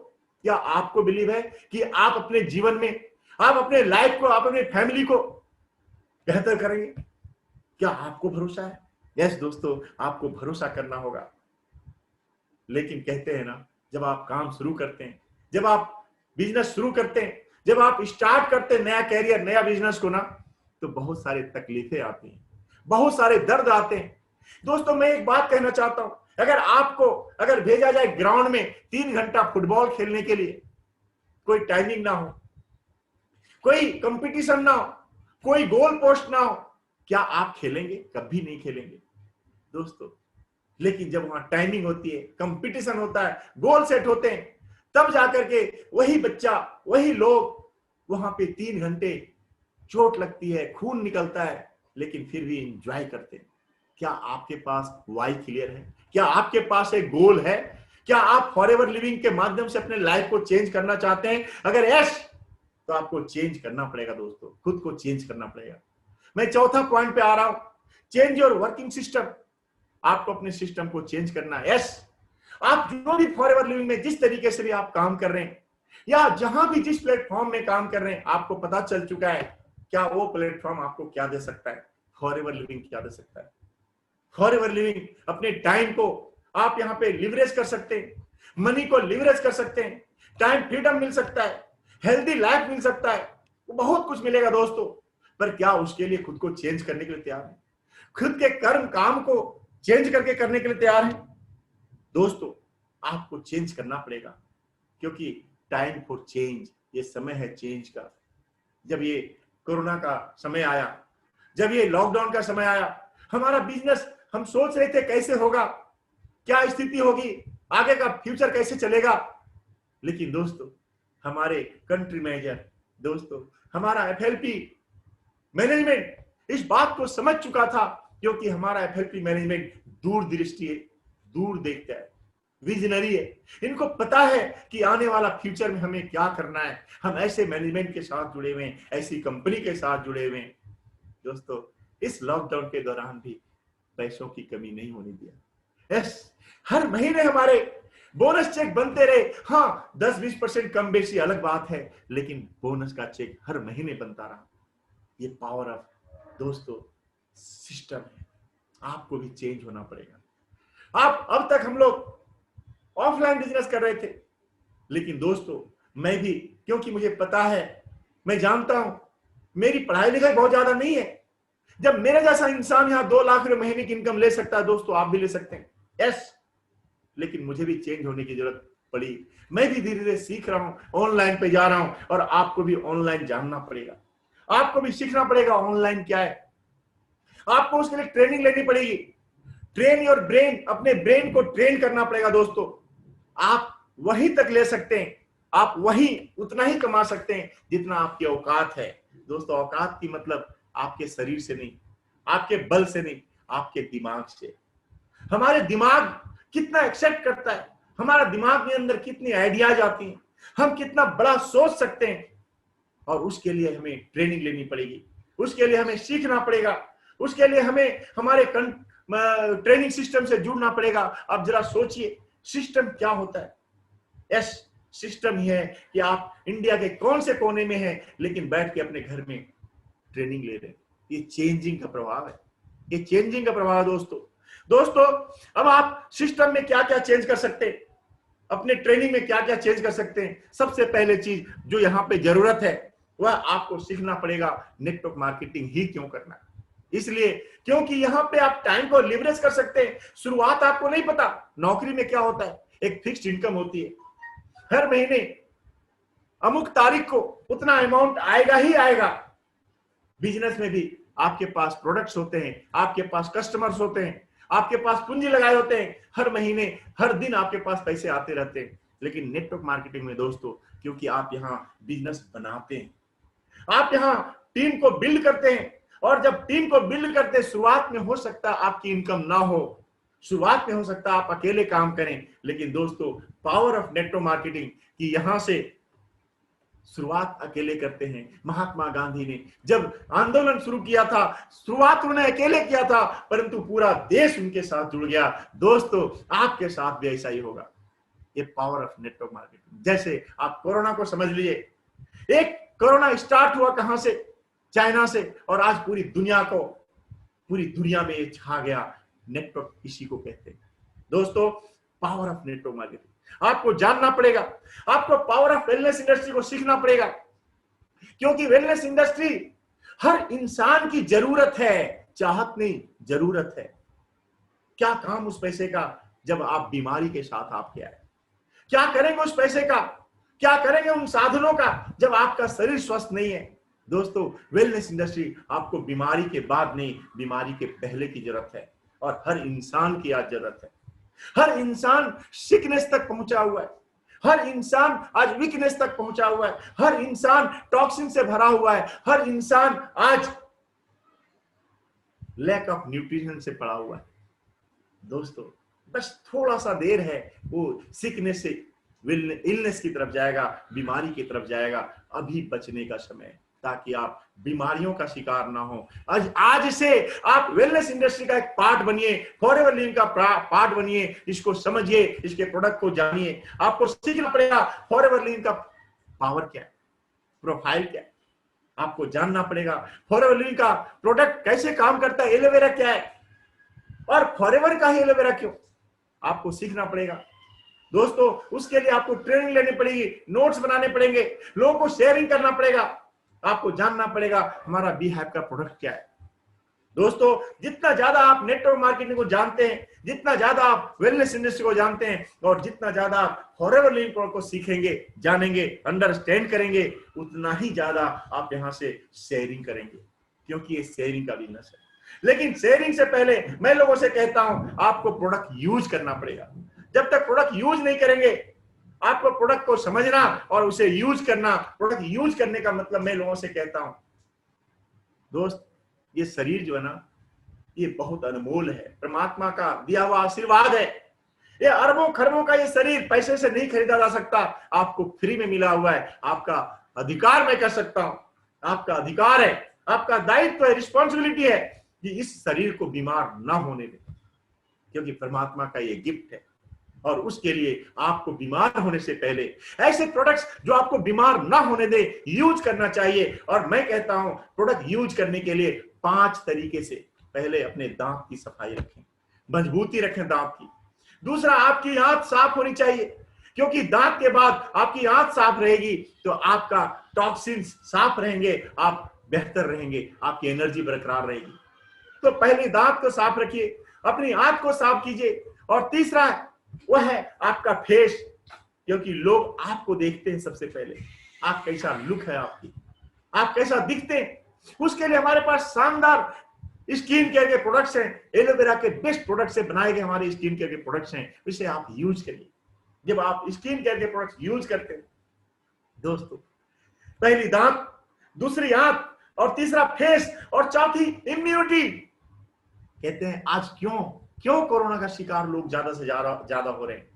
क्या आपको बिलीव है कि आप अपने जीवन में, आप अपने लाइफ को, आप अपने फैमिली को बेहतर करेंगे? क्या आपको भरोसा है? यस दोस्तों, आपको भरोसा करना होगा। लेकिन कहते हैं ना, जब आप काम शुरू करते हैं, जब आप बिजनेस शुरू करते हैं, जब आप स्टार्ट करते हैं नया कैरियर, नया बिजनेस को ना, तो बहुत सारे तकलीफें आती हैं, बहुत सारे दर्द आते हैं। दोस्तों, मैं एक बात कहना चाहता हूं, अगर भेजा जाए ग्राउंड में 3 घंटा फुटबॉल खेलने के लिए, कोई टाइमिंग ना हो, कोई कंपटीशन ना हो, कोई गोल पोस्ट ना हो, क्या आप खेलेंगे? कभी नहीं खेलेंगे दोस्तों। लेकिन जब वहां टाइमिंग होती है, कंपटीशन होता है, गोल सेट होते हैं, तब जाकर के वही बच्चा, वही लोग वहां पे 3 घंटे, चोट लगती है, खून निकलता है, लेकिन फिर भी एंजॉय करते हैं। क्या आपके पास वाई क्लियर है? क्या आपके पास एक गोल है? क्या आप फॉरएवर लिविंग के माध्यम से अपने लाइफ को चेंज करना चाहते हैं? अगर यस, तो आपको चेंज करना पड़ेगा दोस्तों, खुद को चेंज करना पड़ेगा। मैं चौथा पॉइंट पे आ रहा हूं, चेंज योर वर्किंग सिस्टम। आपको अपने सिस्टम को चेंज करना है। यस, आप जो भी फॉरएवर लिविंग में जिस तरीके से भी आप काम कर रहे हैं, या जहां भी जिस प्लेटफॉर्म में काम कर रहे हैं, आपको पता चल चुका है क्या वो प्लेटफॉर्म आपको क्या दे सकता है, फॉरएवर लिविंग क्या दे सकता है। फॉरएवर लिविंग अपने टाइम को आप यहां पे लिवरेज कर सकते हैं, मनी को लिवरेज कर सकते हैं, टाइम फ्रीडम मिल सकता है, हेल्दी लाइफ मिल सकता है, बहुत कुछ मिलेगा दोस्तों। पर क्या उसके लिए खुद को चेंज करने के लिए तैयार है? खुद के कर्म काम को चेंज करके करने के लिए तैयार है? दोस्तों, आपको चेंज करना पड़ेगा, क्योंकि टाइम फॉर चेंज, ये समय है चेंज का। जब ये कोरोना का समय आया, जब ये लॉकडाउन का समय आया, हमारा बिजनेस, हम सोच रहे थे कैसे होगा, क्या स्थिति होगी, आगे का फ्यूचर कैसे चलेगा। लेकिन दोस्तों, हमारे कंट्री मैनेजर, दोस्तों हमारा एफएलपी मैनेजमेंट इस बात को समझ चुका था, क्योंकि हमारा एफएलपी मैनेजमेंट दूरदृष्टि है, दूर देखता है, विजनरी है। इनको पता है कि आने वाला फ्यूचर में हमें क्या करना है। हम ऐसे मैनेजमेंट के साथ जुड़े हुए हैं, ऐसी कंपनी के साथ जुड़े हुए हैं। दोस्तों, इस लॉकडाउन के दौरान भी पैसों की कमी नहीं होने दिया। यस, हर महीने हमारे बोनस चेक बनते रहे। हाँ, 10-20% कम बेसी अलग बात है, लेकिन बोनस का चेक हर महीने बनता रहा। ये पावर ऑफ दोस्तों सिस्टम है। आपको भी चेंज होना पड़ेगा। आप अब तक हम लोग ऑफलाइन बिजनेस कर रहे थे, लेकिन दोस्तों मैं भी, क्योंकि मुझे पता है, मैं जानता हूं मेरी पढ़ाई लिखाई बहुत ज्यादा नहीं है। जब मेरे जैसा इंसान यहां 2 लाख रुपए महीने की इनकम ले सकता है, दोस्तों आप भी ले सकते हैं। यस, लेकिन मुझे भी चेंज होने की जरूरत पड़ी। मैं भी धीरे धीरे सीख रहा हूं, ऑनलाइन पे जा रहा हूं, और आपको भी ऑनलाइन जानना पड़ेगा, आपको भी सीखना पड़ेगा ऑनलाइन क्या है। आपको उसके लिए ट्रेनिंग लेनी पड़ेगी। ट्रेन योर ब्रेन, अपने ब्रेन को ट्रेन करना पड़ेगा दोस्तों। आप वहीं तक ले सकते हैं, आप वहीं उतना ही कमा सकते हैं जितना आपकी औकात है। दोस्तों औकात की मतलब आपके शरीर से नहीं, आपके बल से नहीं, आपके दिमाग से। हमारे दिमाग कितना एक्सेप्ट करता है, हमारा दिमाग में अंदर कितनी आइडियाज आती हैं, हम कितना बड़ा सोच सकते हैं, और उसके लिए हमें ट्रेनिंग लेनी पड़ेगी, उसके लिए हमें सीखना पड़ेगा, उसके लिए हमें हमारे ट्रेनिंग सिस्टम से जुड़ना पड़ेगा। अब जरा सोचिए सिस्टम क्या होता है। यस, सिस्टम ही है कि आप इंडिया के कौन से कोने में हैं, लेकिन बैठ के अपने घर में ट्रेनिंग ले रहे हैं। ये चेंजिंग का प्रभाव है, ये चेंजिंग का प्रभाव है दोस्तों। अब आप सिस्टम में क्या क्या चेंज कर सकते हैं, अपने ट्रेनिंग में क्या क्या चेंज कर सकते हैं। सबसे पहले चीज जो यहाँ पे जरूरत है, वह आपको सीखना पड़ेगा नेटवर्क मार्केटिंग ही क्यों करना है। इसलिए क्योंकि यहाँ पे आप टाइम को लिवरेज कर सकते हैं। शुरुआत आपको नहीं पता, नौकरी में क्या होता है, एक फिक्स्ड इनकम होती है, हर महीने अमुक तारीख को उतना अमाउंट आएगा ही आएगा। बिजनेस में भी आपके पास प्रोडक्ट्स होते हैं, आपके पास कस्टमर्स होते हैं, आपके पास पूंजी लगाए होते हैं, हर महीने हर दिन आपके पास पैसे आते रहते हैं। लेकिन नेटवर्क मार्केटिंग में दोस्तों, क्योंकि आप यहाँ बिजनेस बनाते हैं, आप यहाँ टीम को बिल्ड करते हैं, और जब टीम को बिल्ड करते हैं, शुरुआत में हो सकता है आपकी इनकम ना हो, शुरुआत में हो सकता है आप अकेले काम करें, लेकिन दोस्तों पावर ऑफ नेटवर्क मार्केटिंग की यहां से शुरुआत अकेले करते हैं। महात्मा गांधी ने जब आंदोलन शुरू किया था, शुरुआत उन्होंने अकेले किया था, परंतु पूरा देश उनके साथ जुड़ गया। दोस्तों आपके साथ भी ऐसा ही होगा। ये पावर ऑफ नेटवर्क मार्केटिंग। जैसे आप कोरोना को समझ लीजिए, एक कोरोना स्टार्ट हुआ कहां से, चाइना से, और आज पूरी दुनिया में ये छा गया। नेटवर्क इसी को कहते हैं दोस्तों, पावर ऑफ नेटवर्क मार्केटिंग। आपको जानना पड़ेगा, आपको पावर ऑफ वेलनेस इंडस्ट्री को सीखना पड़ेगा, क्योंकि वेलनेस इंडस्ट्री हर इंसान की जरूरत है, चाहत नहीं, जरूरत है। क्या काम उस पैसे का जब आप बीमारी के साथ आपके आए, क्या करेंगे उस पैसे का, क्या करेंगे उन साधनों का जब आपका शरीर स्वस्थ नहीं है। दोस्तों वेलनेस इंडस्ट्री आपको बीमारी के बाद नहीं, बीमारी के पहले की जरूरत है, और हर इंसान की आज जरूरत है। हर इंसान सिकनेस तक पहुंचा हुआ है, हर इंसान आज वीकनेस तक पहुंचा हुआ है, हर इंसान टॉक्सिन से भरा हुआ है, हर इंसान आज लैक ऑफ न्यूट्रिशन से पड़ा हुआ है। दोस्तों बस थोड़ा सा देर है, वो सिकनेस से इलनेस की तरफ जाएगा, बीमारी की तरफ जाएगा। अभी बचने का समय है, ताकि आप बीमारियों का शिकार ना हो। आज से आप वेलनेस इंडस्ट्री का एक पार्ट बनिए, फॉरएवर लिविंग का पार्ट बनिए, इसको समझिए, इसके प्रोडक्ट को जानिए। आपको सीखना पड़ेगा फॉरएवर लिविंग का पावर क्या है, प्रोफाइल क्या है, आपको जानना पड़ेगा फॉरएवर लिविंग का प्रोडक्ट कैसे काम करता है, एलोवेरा क्या है, और फॉरएवर का ही एलोवेरा क्यों, आपको सीखना पड़ेगा। दोस्तों उसके लिए आपको ट्रेनिंग लेनी पड़ेगी, नोट्स बनाने पड़ेंगे, लोगों को शेयरिंग करना पड़ेगा, आपको जानना पड़ेगा हमारा बीहैप का प्रोडक्ट क्या है। दोस्तों जितना ज्यादा आप नेटवर्क मार्केटिंग को जानते हैं, जितना ज्यादा आप वेलनेस इंडस्ट्री को जानते हैं, और जितना ज्यादा आप फॉरएवर लिविंग प्रोडक्ट को सीखेंगे, जानेंगे, अंडरस्टैंड करेंगे, उतना ही ज्यादा आप यहां से शेयरिंग करेंगे, क्योंकि ये शेयरिंग का बिजनेस है। लेकिन शेयरिंग से पहले मैं लोगों से कहता हूं, आपको प्रोडक्ट यूज करना पड़ेगा। जब तक प्रोडक्ट यूज नहीं करेंगे, आपको प्रोडक्ट को समझना और उसे यूज करना। प्रोडक्ट यूज करने का मतलब मैं लोगों से कहता हूं, दोस्त ये शरीर जो है ना, ये बहुत अनमोल है, परमात्मा का दिया हुआ आशीर्वाद है। ये अरबों खरबों का ये शरीर पैसे से नहीं खरीदा जा सकता, आपको फ्री में मिला हुआ है, आपका अधिकार मैं कह सकता हूं, आपका अधिकार है, आपका दायित्व है, रिस्पॉन्सिबिलिटी है कि इस शरीर को बीमार ना होने दें, क्योंकि परमात्मा का ये गिफ्ट है। और उसके लिए आपको बीमार होने से पहले ऐसे प्रोडक्ट्स जो आपको बीमार ना होने दे यूज करना चाहिए। और मैं कहता हूं प्रोडक्ट यूज करने के लिए 5 तरीके से, पहले अपने दांत की सफाई रखें, मजबूती रखें दांत की, दूसरा, आपकी आंत साफ होनी चाहिए, क्योंकि दांत के बाद आपकी आंत साफ रहेगी तो आपका टॉक्सिन्स साफ रहेंगे, आप बेहतर रहेंगे, आपकी एनर्जी बरकरार रहेगी। तो पहले दांत को साफ रखिए, अपनी आंत को साफ कीजिए। और तीसरा वह है आपका फेस, क्योंकि लोग आपको देखते हैं सबसे पहले, आप कैसा लुक है आपकी, आप कैसा दिखते हैं। उसके लिए हमारे पास शानदार स्किन केयर के प्रोडक्ट्स हैं, एलोवेरा के बेस्ट प्रोडक्ट से बनाए गए हमारे स्किन केयर के प्रोडक्ट्स हैं, इसे आप यूज करिए। जब आप स्किन केयर के प्रोडक्ट्स यूज करते हैं दोस्तों, पहली दांत, दूसरी आंत, और तीसरा फेस, और चौथी इम्यूनिटी। कहते हैं आज क्यों कोरोना का शिकार लोग ज्यादा से ज्यादा हो रहे हैं,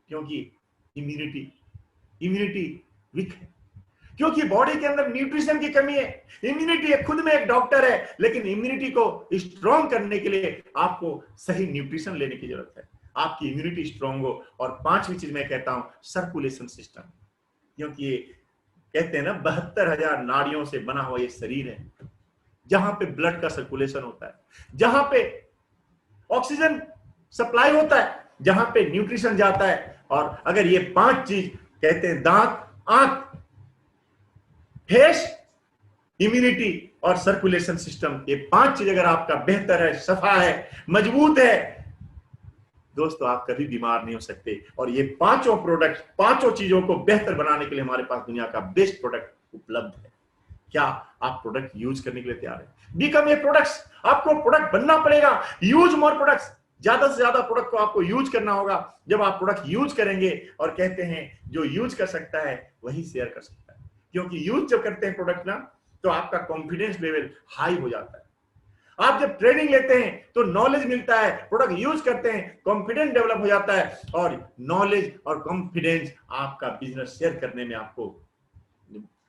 क्योंकि इम्यूनिटी वीक है, क्योंकि बॉडी के अंदर न्यूट्रिशन की कमी है। इम्यूनिटी खुद में एक डॉक्टर है, लेकिन इम्यूनिटी को स्ट्रॉन्ग करने के लिए आपको सही न्यूट्रिशन लेने की जरूरत है, आपकी इम्यूनिटी स्ट्रॉन्ग हो। और पांचवी चीज मैं कहता हूं सर्कुलेशन सिस्टम, क्योंकि ये कहते हैं ना 72,000 नाड़ियों से बना हुआ ये शरीर है, जहां पे ब्लड का सर्कुलेशन होता है, जहां पे ऑक्सीजन सप्लाई होता है, जहां पे न्यूट्रिशन जाता है। और अगर ये पांच चीज कहते हैं दांत, आंत, फेस, इम्यूनिटी और सर्कुलेशन सिस्टम, ये पांच चीज अगर आपका बेहतर है, सफा है, मजबूत है, दोस्तों आप कभी बीमार नहीं हो सकते। और ये पांचों प्रोडक्ट, पांचों चीजों को बेहतर बनाने के लिए हमारे पास दुनिया का बेस्ट प्रोडक्ट उपलब्ध है। क्या आप प्रोडक्ट यूज करने के लिए तैयार हैं? बिकम ए प्रोडक्ट्स, आपको प्रोडक्ट बनना पड़ेगा। यूज मोर प्रोडक्ट्स, ज्यादा से ज्यादा प्रोडक्ट को आपको यूज करना होगा। जब आप प्रोडक्ट यूज करेंगे, और कहते हैं जो यूज कर सकता है वही शेयर कर सकता है, क्योंकि यूज जब करते हैं प्रोडक्ट ना, तो आपका कॉन्फिडेंस लेवल हाई हो जाता है। आप जब ट्रेनिंग लेते हैं तो नॉलेज मिलता है, प्रोडक्ट यूज करते हैं, कॉन्फिडेंस डेवलप हो जाता है, और नॉलेज और कॉन्फिडेंस आपका बिजनेस शेयर करने में आपको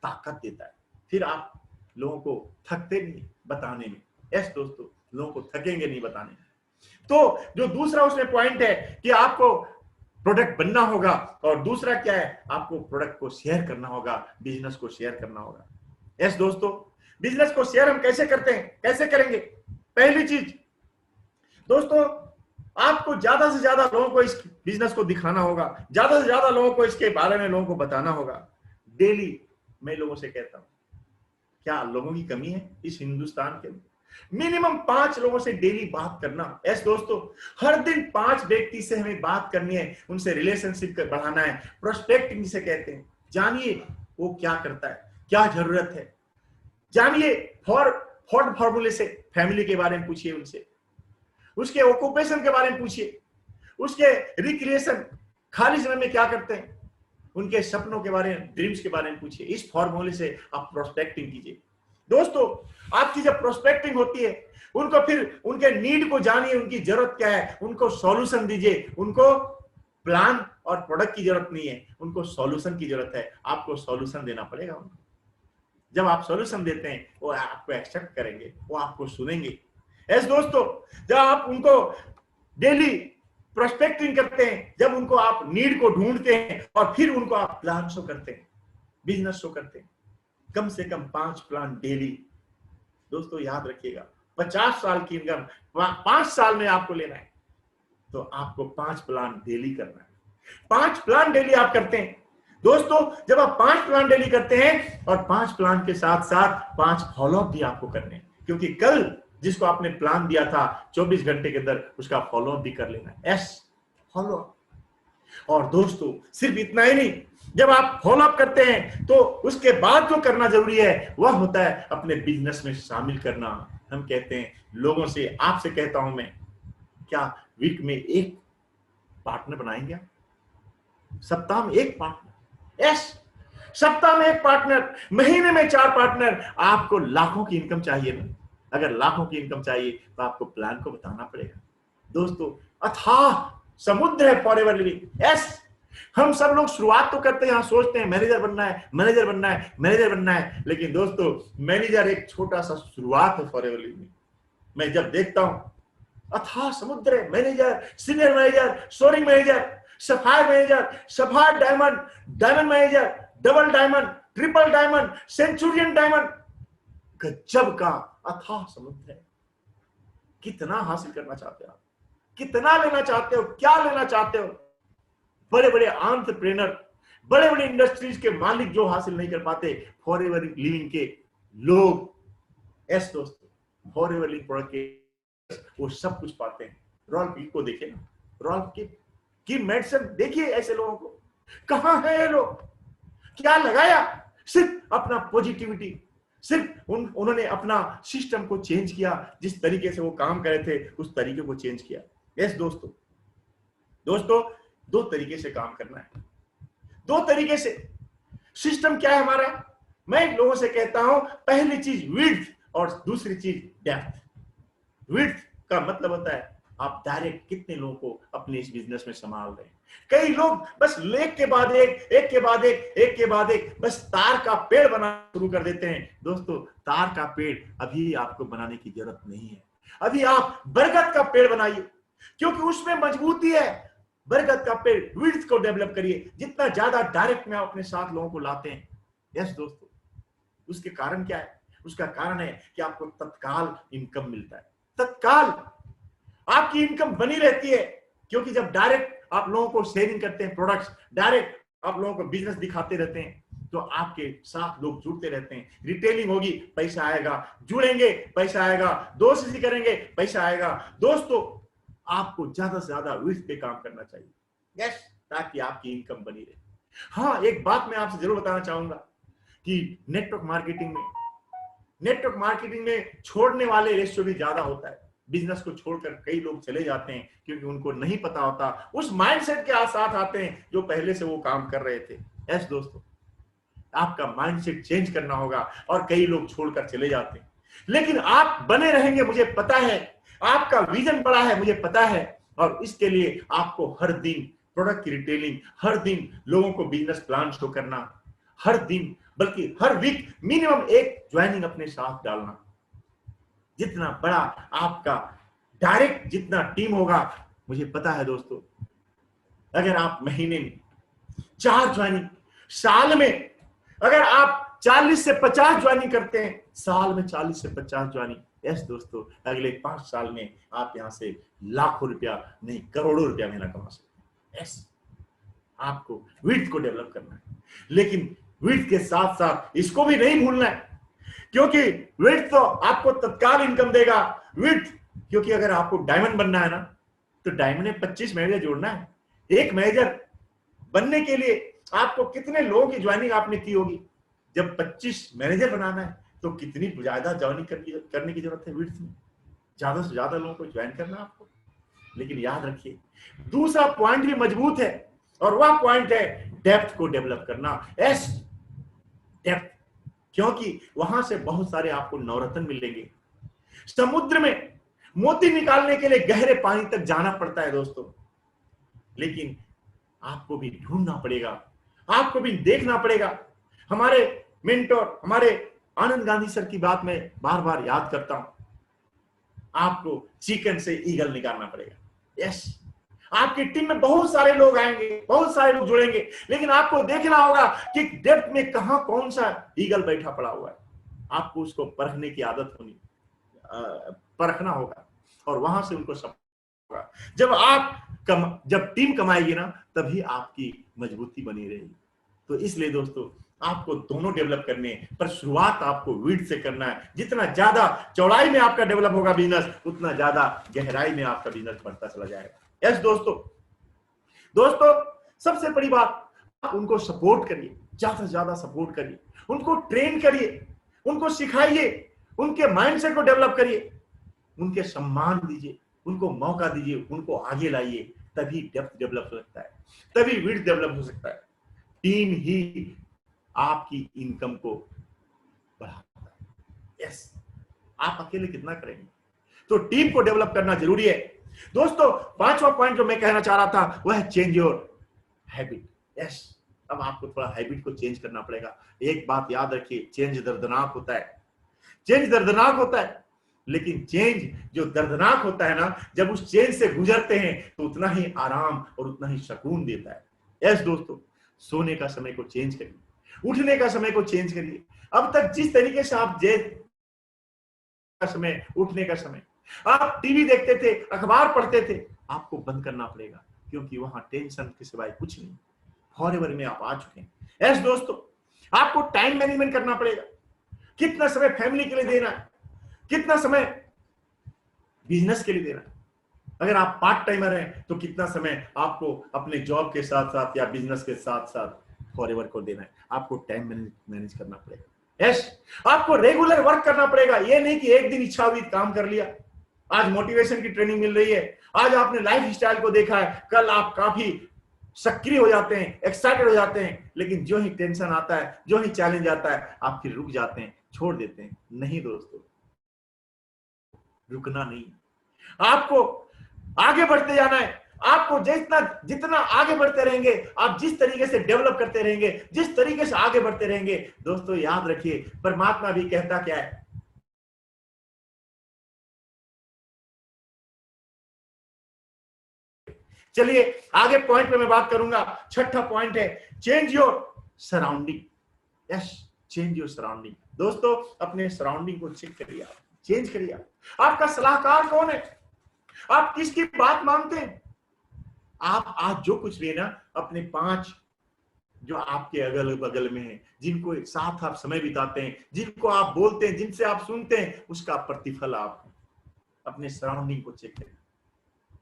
ताकत देता है। फिर आप लोगों को थकते नहीं बताने में। यस दोस्तों, लोगों को थकेंगे नहीं बताने में। तो जो दूसरा उसमें पॉइंट है कि आपको प्रोडक्ट बनना होगा, और दूसरा क्या है, आपको प्रोडक्ट को शेयर करना होगा, बिजनेस को शेयर करना होगा। यस दोस्तों, बिजनेस को शेयर हम कैसे करते हैं, कैसे करेंगे? पहली चीज दोस्तों, आपको ज्यादा से ज्यादा लोगों को इस बिजनेस को दिखाना होगा, ज्यादा से ज्यादा लोगों को इसके बारे में लोगों को बताना होगा। डेली मैं लोगों से कहता हूं, क्या लोगों की कमी है इस हिंदुस्तान के? मिनिमम 5 लोगों से डेली बात करना। यस दोस्तों, हर दिन 5 व्यक्ति से हमें बात करनी है, उनसे रिलेशनशिप बढ़ाना है, प्रोस्पेक्टिंग जिसे कहते हैं। जानिए वो क्या करता है, क्या जरूरत है, जानिए फॉर्ड फॉर्मूले से फैमिली के बारे में पूछिए उनसे, उसके ऑक्यूपेशन के बारे में पूछिए, उसके रिक्रिएशन खाली समय में क्या करते हैं, उनके सपनों के बारे में, ड्रीम्स के बारे में पूछिए। इस फॉर्मूले से आप प्रोस्पेक्टिंग कीजिए। दोस्तों, आपकी जब प्रोस्पेक्टिंग होती है, उनको फिर उनके नीड को जानिए, उनकी जरूरत क्या है, उनको सॉल्यूशन दीजिए। उनको प्लान और प्रोडक्ट की जरूरत नहीं है, उनको सॉल्यूशन की जरूरत है। आपको सॉल्यूशन देना पड़ेगा उनको। जब आप सॉल्यूशन देते हैं, वो आपको एक्सेप्ट करेंगे, वो आपको सुनेंगे। यस दोस्तों, जब आप उनको डेली प्रोस्पेक्टिंग करते हैं, जब उनको आप नीड को ढूंढते हैं, और फिर उनको आप प्लान शो करते हैं, बिजनेस शो करते हैं, कम से कम 5 प्लान डेली। दोस्तों याद रखिएगा, 50 साल की इनकम 5 साल में आपको लेना है, तो आपको 5 प्लान डेली करना है। 5 प्लान डेली आप करते हैं दोस्तों, जब आप 5 प्लान डेली करते हैं, और 5 प्लान के साथ साथ 5 फॉलोअप भी आपको करने हैं, क्योंकि कल जिसको आपने प्लान दिया था 24 घंटे के अंदर उसका फॉलोअप भी कर लेना है। Yes, follow up. और दोस्तों सिर्फ इतना ही नहीं, जब आप फॉलोअप करते हैं तो उसके बाद जो करना जरूरी है वह होता है अपने बिजनेस में शामिल करना। हम कहते हैं लोगों से, आपसे कहता हूं मैं, क्या वीक में 1 पार्टनर बनाएंगे? सप्ताह में 1 पार्टनर। यस, सप्ताह में 1 पार्टनर, महीने में 4 पार्टनर। आपको लाखों की इनकम चाहिए ना? अगर लाखों की इनकम चाहिए तो आपको प्लान को बताना पड़ेगा। दोस्तों अथाह समुद्र है फॉरएवर लिविंग। यस, हम सब लोग शुरुआत तो करते हैं, यहां सोचते हैं मैनेजर बनना है, मैनेजर बनना है, मैनेजर बनना है, लेकिन दोस्तों मैनेजर एक छोटा सा शुरुआत है फॉरएवर लिविंग। मैं जब देखता हूं अथाह समुद्र है, manager, senior manager, soaring manager, sapphire manager, sapphire diamond, diamond manager, double diamond, triple diamond, centurion diamond, गजब का अथाह समुद्र है। कितना हासिल करना चाहते हैं आप? कितना लेना चाहते हो, क्या लेना चाहते हो। बड़े बड़े एंटरप्रेन्योर, बड़े बड़े इंडस्ट्रीज के मालिक जो हासिल नहीं कर पाते, फॉरएवर लिविंग के लोग, यस दोस्तों, फॉरएवर लिविंग प्रोडक्ट के वो सब कुछ पाते हैं। रॉल्फ किक को देखिए ना, रॉल्फ किक की मेडिसिन देखिए, ऐसे लोगों को कहां है ये लोग, क्या लगाया, सिर्फ अपना पॉजिटिविटी, सिर्फ उन्होंने अपना सिस्टम को चेंज किया, जिस तरीके से वो काम कर रहे थे उस तरीके को चेंज किया। यस दोस्तों, दोस्तों दो तरीके से काम करना है, दो तरीके से। सिस्टम क्या है हमारा, मैं लोगों से कहता हूं, पहली चीज विड्थ और दूसरी चीज डेप्थ। विड्थ का मतलब होता है आप डायरेक्ट कितने लोगों को अपने इस बिजनेस में संभाल रहे हैं। कई लोग बस एक के बाद एक के बाद एक के बाद एक, बस तार का पेड़ बनाना शुरू कर देते हैं। दोस्तों तार का पेड़ अभी आपको बनाने की जरूरत नहीं है, अभी आप बरगद का पेड़ बनाइए, क्योंकि उसमें मजबूती है। बरगद का पेड़ विड्थ को डेवलप करिए, जितना ज्यादा डायरेक्ट में आप अपने साथ लोगों को लाते हैं। यस दोस्तों, उसके कारण क्या है, उसका कारण है कि आपको तत्काल इनकम मिलता है, तत्काल आपकी इनकम बनी रहती है। क्योंकि जब डायरेक्ट आप लोगों को शेयरिंग करते हैं प्रोडक्ट्स, डायरेक्ट आप लोगों को बिजनेस दिखाते रहते हैं, तो आपके साथ लोग जुड़ते रहते हैं। रिटेलिंग होगी, पैसा आएगा, जुड़ेंगे, पैसा आएगा, दोस्ती करेंगे, पैसा आएगा। दोस्तों आपको ज्यादा से ज्यादा विड्थ पे काम करना चाहिए, यस, ताकि आपकी इनकम बनी रहे। हाँ, एक बात मैं आपसे जरूर बताना चाहूंगा कि नेटवर्क मार्केटिंग में छोड़ने वाले रेशियो भी ज्यादा होता है। बिजनेस को छोड़कर कई लोग चले जाते हैं क्योंकि उनको नहीं पता होता, उस माइंडसेट के साथ आते हैं जो पहले से वो काम कर रहे थे। यस दोस्तों, आपका माइंडसेट चेंज करना होगा, और कई लोग छोड़कर चले जाते हैं, लेकिन आप बने रहेंगे, मुझे पता है। आपका विजन बड़ा है, मुझे पता है, और इसके लिए आपको हर दिन प्रोडक्ट की रिटेलिंग, हर दिन लोगों को बिजनेस प्लान शो करना, हर दिन बल्कि हर वीक मिनिमम एक ज्वाइनिंग अपने साथ डालना। जितना बड़ा आपका डायरेक्ट जितना टीम होगा, मुझे पता है दोस्तों, अगर आप महीने में 4 ज्वाइनिंग, साल में अगर आप 40 से 50 ज्वाइनिंग करते हैं, साल में 40 से 50 ज्वाइनिंग, यस दोस्तों, अगले 5 साल में आप यहां से लाखों रुपया नहीं करोड़ों रुपया महीना कमा सकते हैं। यस, आपको विड्थ को डेवलप करना है, लेकिन विड्थ के साथ साथ इसको भी नहीं भूलना है, क्योंकि विड्थ तो आपको तत्काल इनकम देगा। विड्थ, क्योंकि अगर आपको डायमंड बनना है ना, तो डायमंड में 25 मैनेजर जोड़ना है। एक मैनेजर बनने के लिए आपको कितने लोगों की ज्वाइनिंग आपने की होगी? जब 25 मैनेजर बनाना है तो कितनी ज्यादा ज्वाइनिंग करने की जरूरत है विड्थ में, ज्यादा से ज्यादा लोगों को ज्वाइन करना आपको। लेकिन याद रखिए, दूसरा पॉइंट भी मजबूत है, और वह पॉइंट है डेप्थ को डेवलप करना। यस, डेप्थ, क्योंकि वहां से बहुत सारे आपको नवरत्न मिलेंगे। समुद्र में मोती निकालने के लिए गहरे पानी तक जाना पड़ता है दोस्तों, लेकिन आपको भी ढूंढना पड़ेगा, आपको भी देखना पड़ेगा। हमारे मेंटोर, हमारे आनंद गांधी सर की बात मैं बार बार याद करता हूं, आपको चिकन से ईगल निकालना पड़ेगा। यस, आपकी टीम में बहुत सारे लोग आएंगे, बहुत सारे लोग जुड़ेंगे, लेकिन आपको देखना होगा कि डेप्थ में कहां कौन सा ईगल बैठा पड़ा हुआ है। आपको उसको परखने की आदत होनी, परखना होगा, और वहां से उनको सब होगा। जब टीम कमाएगी ना, तभी आपकी मजबूती बनी रहेगी। तो इसलिए दोस्तों, आपको दोनों डेवलप करने हैं, पर शुरुआत आपको विड्थ से करना है। जितना ज्यादा चौड़ाई में आपका डेवलप होगा बिजनेस, उतना ज्यादा गहराई में आपका बिजनेस बढ़ता चला जाएगा। यस दोस्तों, सबसे बड़ी बात, आप उनको सपोर्ट करिए, ज्यादा से ज्यादा सपोर्ट करिए, उनको ट्रेन करिए, उनको सिखाइए, उनके माइंडसेट को डेवलप करिए, उनके सम्मान दीजिए, उनको मौका दीजिए, उनको आगे लाइए, तभी डेप्थ डेवलप हो सकता है, तभी विड्थ डेवलप हो सकता है। टीम ही आपकी इनकम को बढ़ाता है। यस, आप अकेले कितना करेंगे? तो टीम को डेवलप करना जरूरी है दोस्तों। 5वां पॉइंट जो मैं कहना चाह रहा था, वह है चेंज योर हैबिट। यस, अब आपको थोड़ा हैबिट को चेंज करना पड़ेगा। एक बात याद रखिए, चेंज दर्दनाक होता है, चेंज दर्दनाक होता है, लेकिन चेंज जो दर्दनाक होता है ना, जब उस चेंज से गुजरते हैं तो उतना ही आराम और उतना ही सुकून देता है। यस दोस्तों, सोने का समय को चेंज करिए, उठने का समय को चेंज करिए। अब तक जिस तरीके से आप का समय, उठने का समय, आप टीवी देखते थे, अखबार पढ़ते थे, आपको बंद करना पड़ेगा, क्योंकि वहां टेंशन के सिवाय कुछ नहीं। फॉरएवर में आप आ चुके हैं। यस दोस्तों, आपको टाइम मैनेजमेंट करना पड़ेगा। कितना समय फैमिली के लिए देना है, कितना समय बिजनेस के लिए देना है। अगर आप पार्ट टाइमर हैं तो कितना समय आपको अपने जॉब के साथ साथ या बिजनेस के साथ साथ फॉरएवर को देना है। आपको टाइम मैनेज करना पड़ेगा। यस, आपको रेगुलर वर्क करना पड़ेगा। ये नहीं कि एक दिन इच्छा हुई काम कर लिया, आज मोटिवेशन की ट्रेनिंग मिल रही है, आज आपने लाइफ स्टाइल को देखा है, कल आप काफी सक्रिय हो जाते हैं, एक्साइटेड हो जाते हैं, लेकिन जो ही टेंशन आता है, जो ही चैलेंज आता है, आप फिर रुक जाते हैं, छोड़ देते हैं। नहीं दोस्तों, रुकना नहीं, आपको आगे बढ़ते जाना है। आपको जितना आगे बढ़ते रहेंगे, आप जिस तरीके से डेवलप करते रहेंगे, जिस तरीके से आगे बढ़ते रहेंगे, दोस्तों याद रखिए, परमात्मा भी कहता क्या है, चलिए आगे पॉइंट पे मैं बात करूंगा। छठा पॉइंट है change your surrounding. Yes, change your surrounding. दोस्तों अपने सराउंडिंग को चेक करिए, आप चेंज करिए। आपका सलाहकार कौन है, आप किसकी बात मानते हैं। आप आज जो कुछ भी है ना, अपने 5 जो आपके अगल बगल में है, जिनको एक साथ आप समय बिताते हैं, जिनको आप बोलते हैं, जिनसे आप सुनते हैं, उसका प्रतिफल आप अपने सराउंडिंग को चेक करें।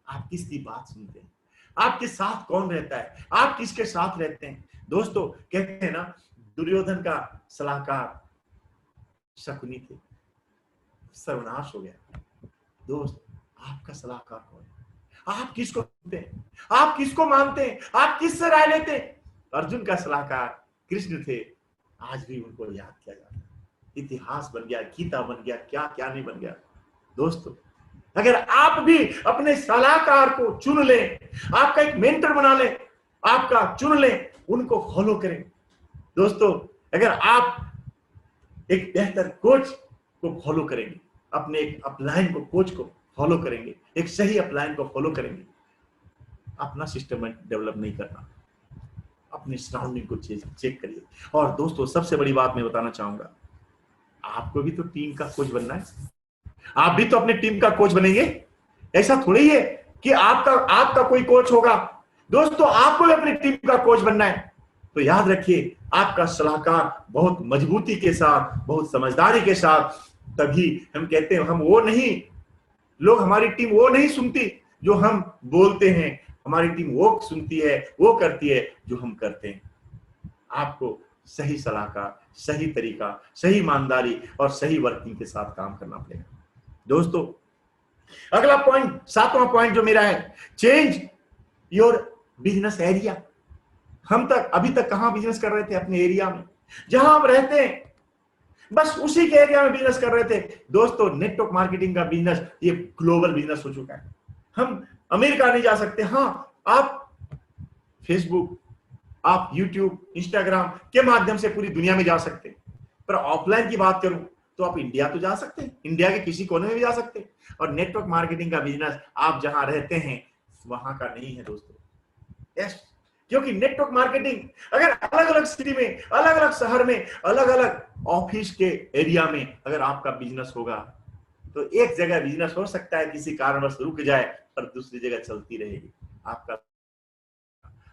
आप किसकी बात सुनते हैं, आपके साथ कौन रहता है, आप किसके साथ रहते हैं। दोस्तों कहते हैं ना, दुर्योधन का सलाहकार शकुनी थे, सर्वनाश हो गया। दोस्त आपका सलाहकार कौन है, आप किसको सुनते हैं, आप किसको मानते हैं, आप किससे राय लेते हैं। अर्जुन का सलाहकार कृष्ण थे, आज भी उनको याद किया जाता है। इतिहास बन गया, गीता बन गया, क्या क्या नहीं बन गया। दोस्तों अगर आप भी अपने सलाहकार को चुन लें, आपका एक मेंटर बना लें, आपका चुन लें, उनको फॉलो करें। दोस्तों अगर आप एक बेहतर कोच को फॉलो करेंगे, अपने एक अपलाइन को, कोच को फॉलो करेंगे, एक सही अपलाइन को फॉलो करेंगे, अपना सिस्टम डेवलप नहीं करना, अपनी सराउंडिंग को चेक करिए। और दोस्तों सबसे बड़ी बात मैं बताना चाहूंगा, आपको भी तो टीम का कोच बनना है, आप भी तो अपने टीम का कोच बनेंगे। ऐसा थोड़ी है कि आपका कोई कोच होगा। दोस्तों आपको भी अपनी टीम का कोच बनना है, तो याद रखिए आपका सलाहकार बहुत मजबूती के साथ, बहुत समझदारी के साथ, तभी हम कहते हैं, हम वो नहीं, लोग हमारी टीम वो नहीं सुनती जो हम बोलते हैं, हमारी टीम वो सुनती है, वो करती है जो हम करते हैं। आपको सही सलाहकार, सही तरीका, सही ईमानदारी और सही वर्किंग के साथ काम करना पड़ेगा। दोस्तों अगला पॉइंट, 7वां पॉइंट जो मेरा है, चेंज योर बिजनेस एरिया। हम अभी तक कहां बिजनेस कर रहे थे, अपने एरिया में, जहां हम रहते हैं, बस उसी के एरिया में बिजनेस कर रहे थे। दोस्तों नेटवर्क मार्केटिंग का बिजनेस ये ग्लोबल बिजनेस हो चुका है। हम अमेरिका नहीं जा सकते, हाँ आप फेसबुक, आप यूट्यूब, इंस्टाग्राम के माध्यम से पूरी दुनिया में जा सकते हैं, पर ऑफलाइन की बात करूं तो आप इंडिया तो जा सकते हैं, इंडिया के किसी कोने में भी जा सकते हैं। और नेटवर्क मार्केटिंग का बिजनेस आप जहां रहते हैं वहां का नहीं है दोस्तों। यस, क्योंकि नेटवर्क मार्केटिंग अगर अलग अलग सिटी में, अलग अलग शहर में, अलग अलग ऑफिस के एरिया में अगर आपका बिजनेस होगा, तो एक जगह बिजनेस हो सकता है किसी कारणवश रुक जाए, पर दूसरी जगह चलती रहेगी,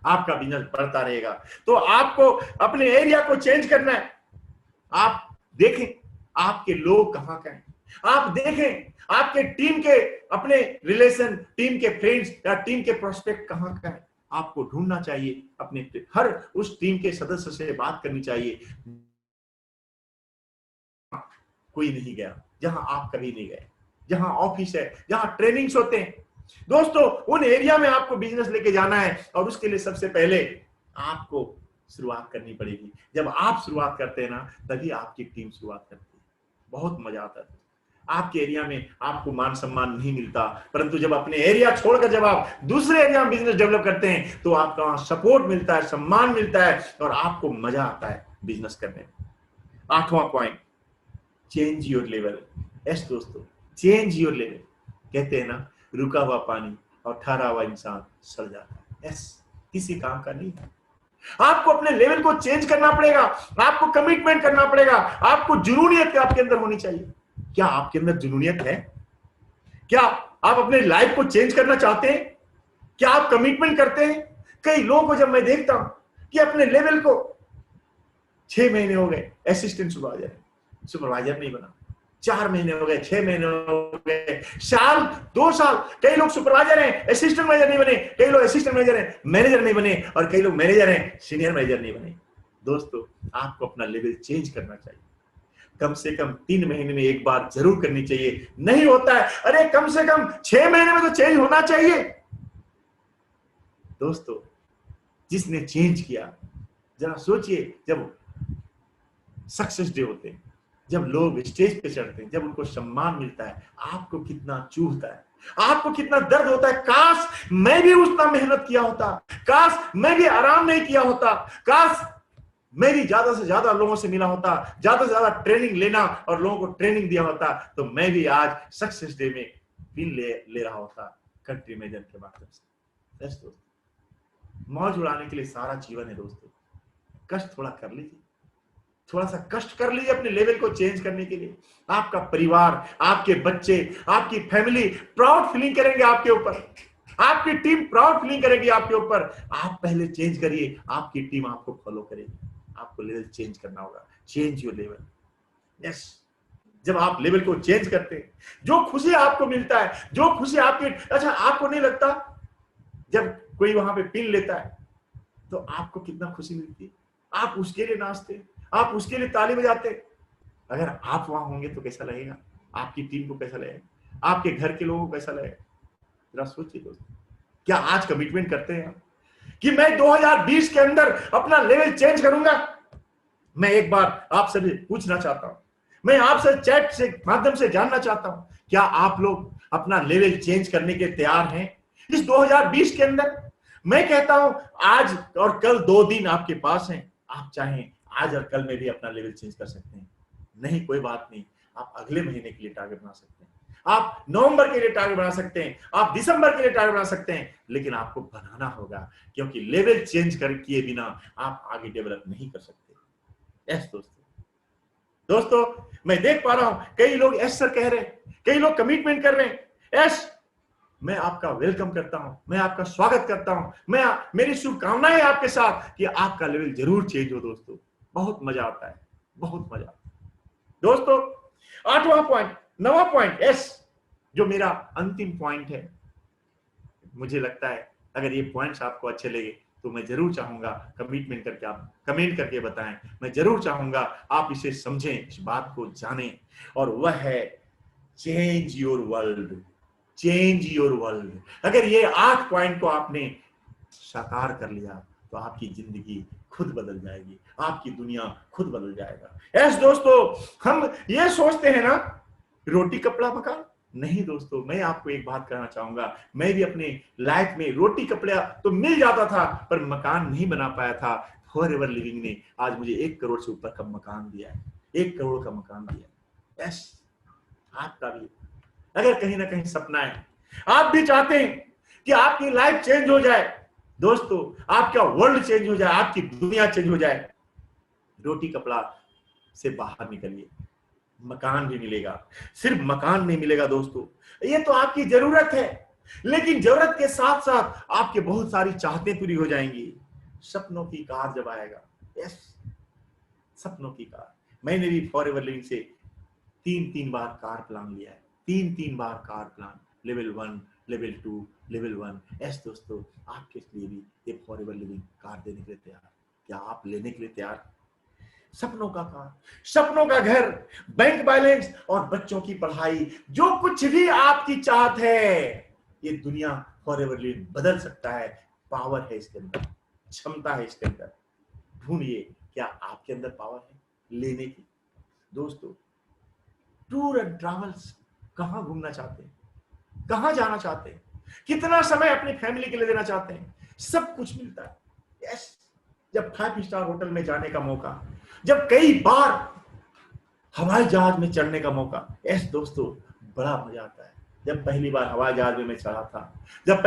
आपका बिजनेस बढ़ता रहेगा। तो आपको अपने एरिया को चेंज करना है। आप देखें आपके लोग कहां का हैं, आप देखें आपके टीम के अपने रिलेशन, टीम के फ्रेंड्स या टीम के प्रोस्पेक्ट कहां का है। आपको ढूंढना चाहिए, अपने हर उस टीम के सदस्य से बात करनी चाहिए, कोई नहीं गया जहां आप कभी नहीं गए, जहां ऑफिस है, जहां ट्रेनिंग्स होते हैं। दोस्तों उन एरिया में आपको बिजनेस लेके जाना है, और उसके लिए सबसे पहले आपको शुरुआत करनी पड़ेगी। जब आप शुरुआत करते हैं ना, तभी आपकी टीम शुरुआत करती है। बहुत मजा आता है। आपके एरिया में आपको मान सम्मान नहीं मिलता, परंतु जब अपने एरिया छोड़कर जब आप दूसरे एरिया में बिजनेस डेवलप करते हैं, तो आपका वहां सपोर्ट मिलता है, सम्मान मिलता है, और आपको मजा आता है बिजनेस करने में। 8वां point, change your level. Yes दोस्तों, चेंज योर लेवल। कहते हैं ना, रुका हुआ पानी और ठहरा हुआ इंसान सड़ जाता है। यस, किसी काम का नहीं है। आपको अपने लेवल को चेंज करना पड़ेगा, आपको कमिटमेंट करना पड़ेगा, आपको जुनूनियत आपके अंदर होनी चाहिए। क्या आपके अंदर जुनूनियत है? क्या आप अपने लाइफ को चेंज करना चाहते हैं? क्या आप कमिटमेंट करते हैं? कई लोगों को जब मैं देखता हूं कि अपने लेवल को 6 महीने हो गए असिस्टेंट सुपरवाइजर नहीं बना, 4 महीने हो गए, 6 महीने हो गए, साल, 2 साल, कई लोग सुपरवाइजर हैं, असिस्टेंट मैनेजर नहीं बने, कई लोग असिस्टेंट मैनेजर हैं, मैनेजर नहीं बने, और कई लोग मैनेजर हैं, सीनियर मैनेजर नहीं बने। दोस्तों, आपको अपना लेवल चेंज करना चाहिए। कम से कम 3 महीने में एक बार जरूर करनी चाहिए। नहीं होता है, अरे कम से कम 6 महीने में तो चेंज होना चाहिए। दोस्तों, जिसने चेंज किया, जरा सोचिए, जब सक्सेस डे होते हैं, जब लोग स्टेज पे चढ़ते हैं, जब उनको सम्मान मिलता है, आपको कितना चूहता है, आपको कितना दर्द होता है। काश मैं भी उतना मेहनत किया होता, काश मैं भी आराम नहीं किया होता, काश मैं भी ज्यादा से ज्यादा लोगों से मिला होता, ज्यादा से ज्यादा ट्रेनिंग लेना और लोगों को ट्रेनिंग दिया होता, तो मैं भी आज सक्सेस डे में विन ले रहा होता कंट्री मैनेजर के माध्यम से। दोस्तों, मौज उड़ाने के लिए सारा जीवन है दोस्तों। कष्ट थोड़ा कर लीजिए, थोड़ा सा कष्ट कर लीजिए अपने लेवल को चेंज करने के लिए। आपका परिवार, आपके बच्चे, आपकी फैमिली प्राउड फीलिंग करेंगे आपके ऊपर, आपकी टीम प्राउड फीलिंग करेगी आपके ऊपर। आप पहले चेंज करिए, आपकी टीम आपको फॉलो करेगी। आपको लेवल चेंज करना होगा। Change your level. यस, जब आप लेवल को चेंज करते हैं, जो खुशी आपको मिलता है, जो खुशी आपके, अच्छा आपको नहीं लगता जब कोई वहां पे पिन लेता है तो आपको कितना खुशी मिलती है? आप उसके लिए नाचते, आप उसके लिए ताली बजाते। अगर आप वहां होंगे तो कैसा लगेगा? आपकी टीम को कैसा लगेगा? आपके घर के लोगों को कैसा लगेगा? जरा सोचिए दोस्तों, क्या आज कमिटमेंट करते हैं आप कि मैं 2020 के अंदर अपना लेवल चेंज करूंगा? मैं एक बार आपसे भी पूछना चाहता हूं, मैं आपसे चैट से माध्यम से जानना चाहता हूं, क्या आप लोग अपना लेवल चेंज करने के तैयार हैं इस 2020 के अंदर? मैं कहता हूं आज और कल 2 दिन आपके पास हैं, आप चाहें आज और कल में भी अपना लेवल चेंज कर सकते हैं। नहीं, कोई बात नहीं, आप अगले महीने के लिए टारगेट बना सकते हैं, आप नवंबर के लिए टारगेट बना सकते हैं, आप दिसंबर के लिए टारगेट बना सकते हैं, लेकिन आपको बनाना होगा, क्योंकि लेवल चेंज कर किए बिना आप आगे डेवलप नहीं कर सकते। यस दोस्तों, मैं देख पा रहा हूं कई लोग यस सर कह रहे हैं, कई लोग कमिटमेंट कर रहे हैं। यस, मैं आपका वेलकम करता हूं, मैं आपका स्वागत करता हूं, मेरी शुभकामनाएं आपके साथ कि आपका लेवल जरूर चेंज हो। दोस्तों, बहुत मजा आता है, बहुत मजा आता है। दोस्तों, 8वां पॉइंट, 9वां पॉइंट, यस, जो मेरा अंतिम पॉइंट है, मुझे लगता है अगर ये पॉइंट्स आपको अच्छे लगे तो मैं जरूर चाहूंगा कमिटमेंट करके आप कमेंट करके बताएं। मैं जरूर चाहूंगा आप इसे समझें, इस बात को जानें, और वह है change your world. Change your world. अगर ये 8 पॉइंट को आपने साकार कर लिया तो आपकी जिंदगी खुद बदल जाएगी, आपकी दुनिया खुद बदल जाएगा। यस दोस्तों, हम ये सोचते हैं ना रोटी कपड़ा मकान, नहीं दोस्तों, मैं आपको एक बात कहना चाहूंगा, मैं भी अपने लाइफ में रोटी कपड़ा तो मिल जाता था पर मकान नहीं बना पाया था। फॉरएवर लिविंग ने आज मुझे 1 करोड़ से ऊपर का मकान दिया है, 1 करोड़ का मकान दिया है। यस, आपका भी अगर कहीं ना कहीं सपना है, आप भी चाहते हैं कि आपकी लाइफ चेंज हो जाए, दोस्तों आपका वर्ल्ड चेंज हो जाए, आपकी दुनिया चेंज हो जाए, रोटी कपड़ा से बाहर निकलिए, मकान भी मिलेगा। सिर्फ मकान नहीं मिलेगा दोस्तों, ये तो आपकी जरूरत है, लेकिन जरूरत के साथ साथ आपके बहुत सारी चाहतें पूरी हो जाएंगी। सपनों की कार जब आएगा, यस, सपनों की कार। मैंने भी फॉरएवर लिविंग से 3 बार कार प्लान लिया है, 3 बार car plan, level 1, level 2, level 1। Yes दोस्तों, आपके लिए भी ये फॉरएवर लिविंग कार देने के लिए तैयार? क्या आप लेने के लिए तैयार? सपनों का कार, सपनों का घर, बैंक बैलेंस और बच्चों की पढ़ाई, जो कुछ भी आपकी चाहत है, ये दुनिया फॉरएवर लिविंग बदल सकता है। पावर है इसके अंदर, क्षमता है इसके अंदर। ढूंढिए, क्या आपके अंदर पावर है लेने की? दोस्तों, टूर एंड ट्रैवल्स, कहां घूमना चाहते हैं, कहां जाना चाहते हैं, कितना समय अपनी फैमिली के लिए देना चाहते हैं, सब कुछ मिलता है। यस, जब 5 स्टार होटल में जाने का मौका, जब कई बार हवाई जहाज में चढ़ने का मौका, यस दोस्तों, बड़ा मजा आता है। जब पहली बार हवाई जहाज में मैं चढ़ा था, जब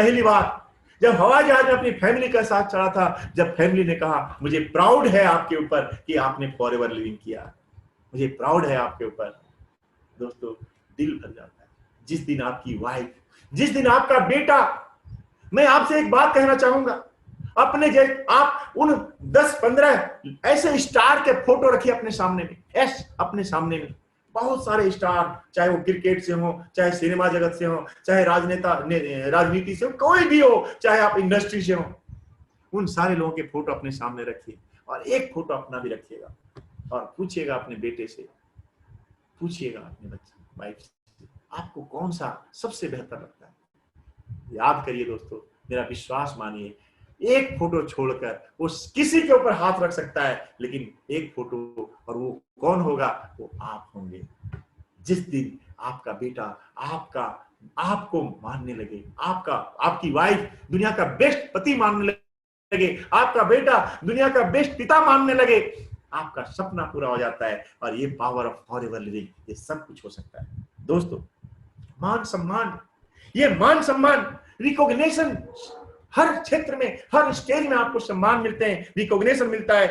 हवाई जहाज में अपनी फैमिली के साथ चढ़ा था, जब फैमिली ने कहा मुझे प्राउड है आपके ऊपर कि आपने फॉरएवर लिविंग किया, मुझे प्राउड है आपके ऊपर, दोस्तों दिल भर जाता है। जिस दिन आपकी वाइफ, जिस दिन आपका बेटा मैं आपसे एक बात कहना चाहूंगा, अपने आप उन 10-15 ऐसे स्टार के फोटो रखिए अपने सामने में, अपने सामने में बहुत सारे स्टार, चाहे वो क्रिकेट से हो, चाहे सिनेमा जगत से हो, चाहे राजनीति से हो, कोई भी हो, चाहे आप इंडस्ट्री से हो, उन सारे लोगों के फोटो अपने सामने रखिए और एक फोटो अपना भी रखिएगा और पूछिएगा अपने बेटे से, पूछिएगा अपने बच्चे वाइफ से, आपको कौन सा सबसे बेहतर लगता है। याद करिए दोस्तों, मेरा विश्वास मानिए, एक फोटो छोड़कर वो किसी के ऊपर हाथ रख सकता है, लेकिन एक फोटो, और वो कौन होगा, वो आप होंगे। जिस दिन आपका बेटा आपको मानने लगे, आपकी वाइफ दुनिया का बेस्ट पति मानने लगे, आपका बेटा दुनिया का बेस्ट पिता मानने लगे, आपका सपना पूरा हो जाता है। और ये पावर ऑफ फॉरएवर लिविंग, ये सब कुछ हो सकता है दोस्तों। मान सम्मान, ये मान सम्मान, रिकॉग्निशन, हर क्षेत्र में, हर स्टेज में आपको सम्मान मिलते हैं, रिकॉग्निशन मिलता है,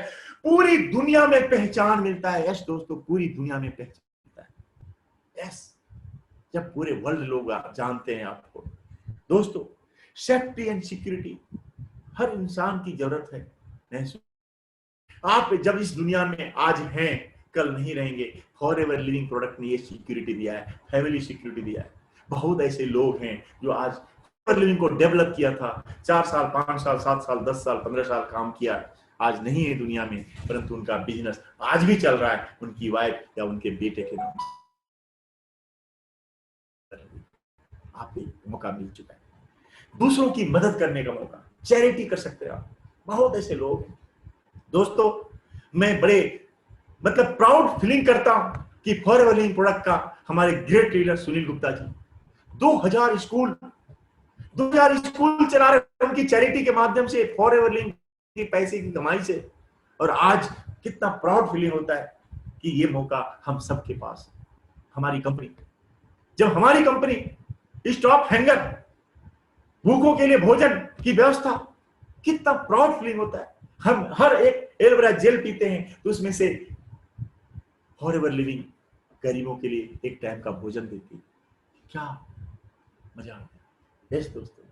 पूरी दुनिया में पहचान मिलता है। यस दोस्तों, पूरी दुनिया में पहचान मिलता है। यस, जब पूरे वर्ल्ड लोग जानते हैं आपको। दोस्तों, सेफ्टी एंड सिक्योरिटी हर इंसान की जरूरत है। आप जब इस दुनिया में आज हैं, कल नहीं रहेंगे। फॉरएवर लिविंग प्रोडक्ट ने ये सिक्योरिटी दिया है, फैमिली सिक्योरिटी दिया है। बहुत ऐसे लोग हैं जो आज फॉरएवर लिविंग को डेवलप किया था, 4 साल, 5 साल, 7 साल, 10 साल, 15 साल काम किया, आज नहीं है दुनिया में, परंतु उनका बिजनेस आज भी चल रहा है उनकी वाइफ या उनके बेटे के नाम। आपको मौका मिल चुका है, दूसरों की मदद करने का मौका, चैरिटी कर सकते हैं आप। बहुत ऐसे लोग हैं दोस्तों, मैं बड़े प्राउड फीलिंग करता हूं कि फॉरएवर लिविंग प्रोडक्ट का हमारे great leader Sunil Gupta ji 2000 school चला रहे उनकी चैरिटी के माध्यम से, फॉरएवर लिविंग की पैसे की कमाई से। और आज कितना प्राउड फीलिंग होता है कि ये मौका हम सबके पास है। हमारी कंपनी, जब हमारी कंपनी स्टॉप हैंगर, भूखों के लिए भोजन की व्यवस्था, कितना प्राउड फीलिंग होता है। हम हर एक एलोवेरा जेल पीते हैं तो उसमें से फॉरएवर लिविंग गरीबों के लिए एक टाइम का भोजन देती है, क्या मजा आता है। यस दोस्तों,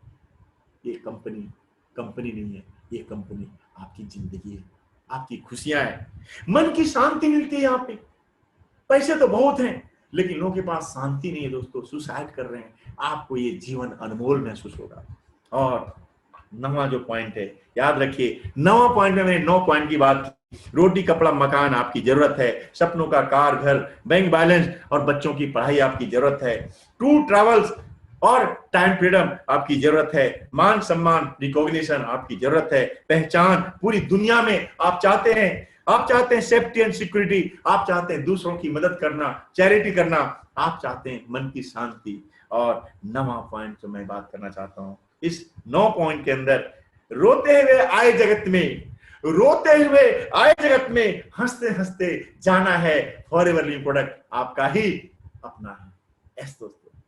ये कंपनी नहीं है, ये कंपनी आपकी जिंदगी है, आपकी खुशियां हैं, मन की शांति मिलती है। यहाँ पे पैसे तो बहुत हैं, लेकिन लोगों के पास शांति नहीं है दोस्तों, सुसाइड कर रहे हैं। आपको ये जीवन अनमोल महसूस होगा। और 9वां जो पॉइंट है, याद रखिए, 9वां पॉइंट में मैंने 9 पॉइंट की बात की। रोटी, कपड़ा, मकान आपकी जरूरत है, सपनों का कार, घर, बैंक बैलेंस और बच्चों की पढ़ाई आपकी जरूरत है, टूर ट्रैवल्स और टाइम फ्रीडम आपकी जरूरत है, मान सम्मान, रिकॉग्निशन आपकी जरूरत है, पहचान पूरी दुनिया में आप चाहते हैं सेफ्टी एंड सिक्योरिटी, आप चाहते हैं दूसरों की मदद करना, चैरिटी करना, आप चाहते हैं मन की शांति। और 9वां पॉइंट जो मैं बात करना चाहता हूं, इस 9 पॉइंट के अंदर, रोते हुए आए जगत में हंसते हंसते जाना है। फॉरएवर लिविंग प्रोडक्ट आपका ही अपना है। यस दोस्तों,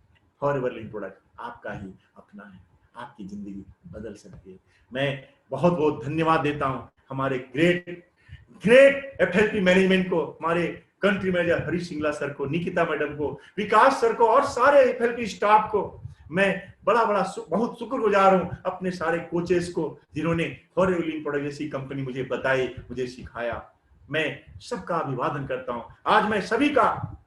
फॉरएवर लिविंग प्रोडक्ट आपका ही अपना है, आपकी जिंदगी बदल सकती है। मैं बहुत बहुत धन्यवाद देता हूं हमारे ग्रेट FLP मैनेजमेंट को, हमारे country manager Harish Singla sir को, निकिता मैडम को, विकास सर को और सारे FLP स्टाफ को। मैं बहुत शुक्रगुजार हूं अपने सारे कोचेस को, जिन्होंने फॉरएवर लिविंग प्रोडक्ट जैसी कंपनी मुझे बताई, मुझे सिखाया। मैं सबका अभिवादन करता हूं। आज मैं सभी का,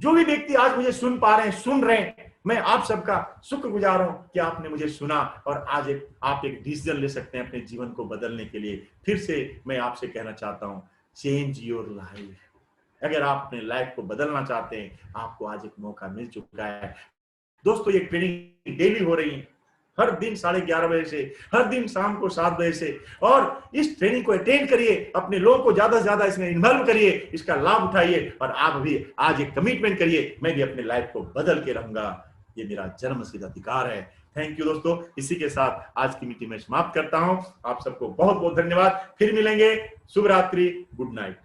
जो भी व्यक्ति आज मुझे सुन रहे हैं, मैं आप सबका शुक्रगुजार हूं कि आपने मुझे सुना और आज आप एक डिसीजन ले सकते हैं अपने जीवन को बदलने के लिए। फिर से मैं आपसे कहना चाहता हूं, चेंज योर लाइफ। अगर आप अपने लाइफ को बदलना चाहते हैं, आपको आज एक मौका मिल चुका है दोस्तों। ये ट्रेनिंग डेली हो रही है, हर दिन 11:30 बजे से, हर दिन शाम को 7 बजे से। और इस ट्रेनिंग को अटेंड करिए, अपने लोगों को ज्यादा से ज्यादा इसमें इन्वॉल्व करिए, इसका लाभ उठाइए और आप भी आज एक कमिटमेंट करिए, मैं भी अपने लाइफ को बदल के रहूंगा, ये मेरा जन्मसिद्ध अधिकार है। थैंक यू दोस्तों। इसी के साथ आज की मीटिंग में समाप्त करता हूं। आप सबको बहुत बहुत धन्यवाद। फिर मिलेंगे। शुभ रात्रि, गुड नाइट।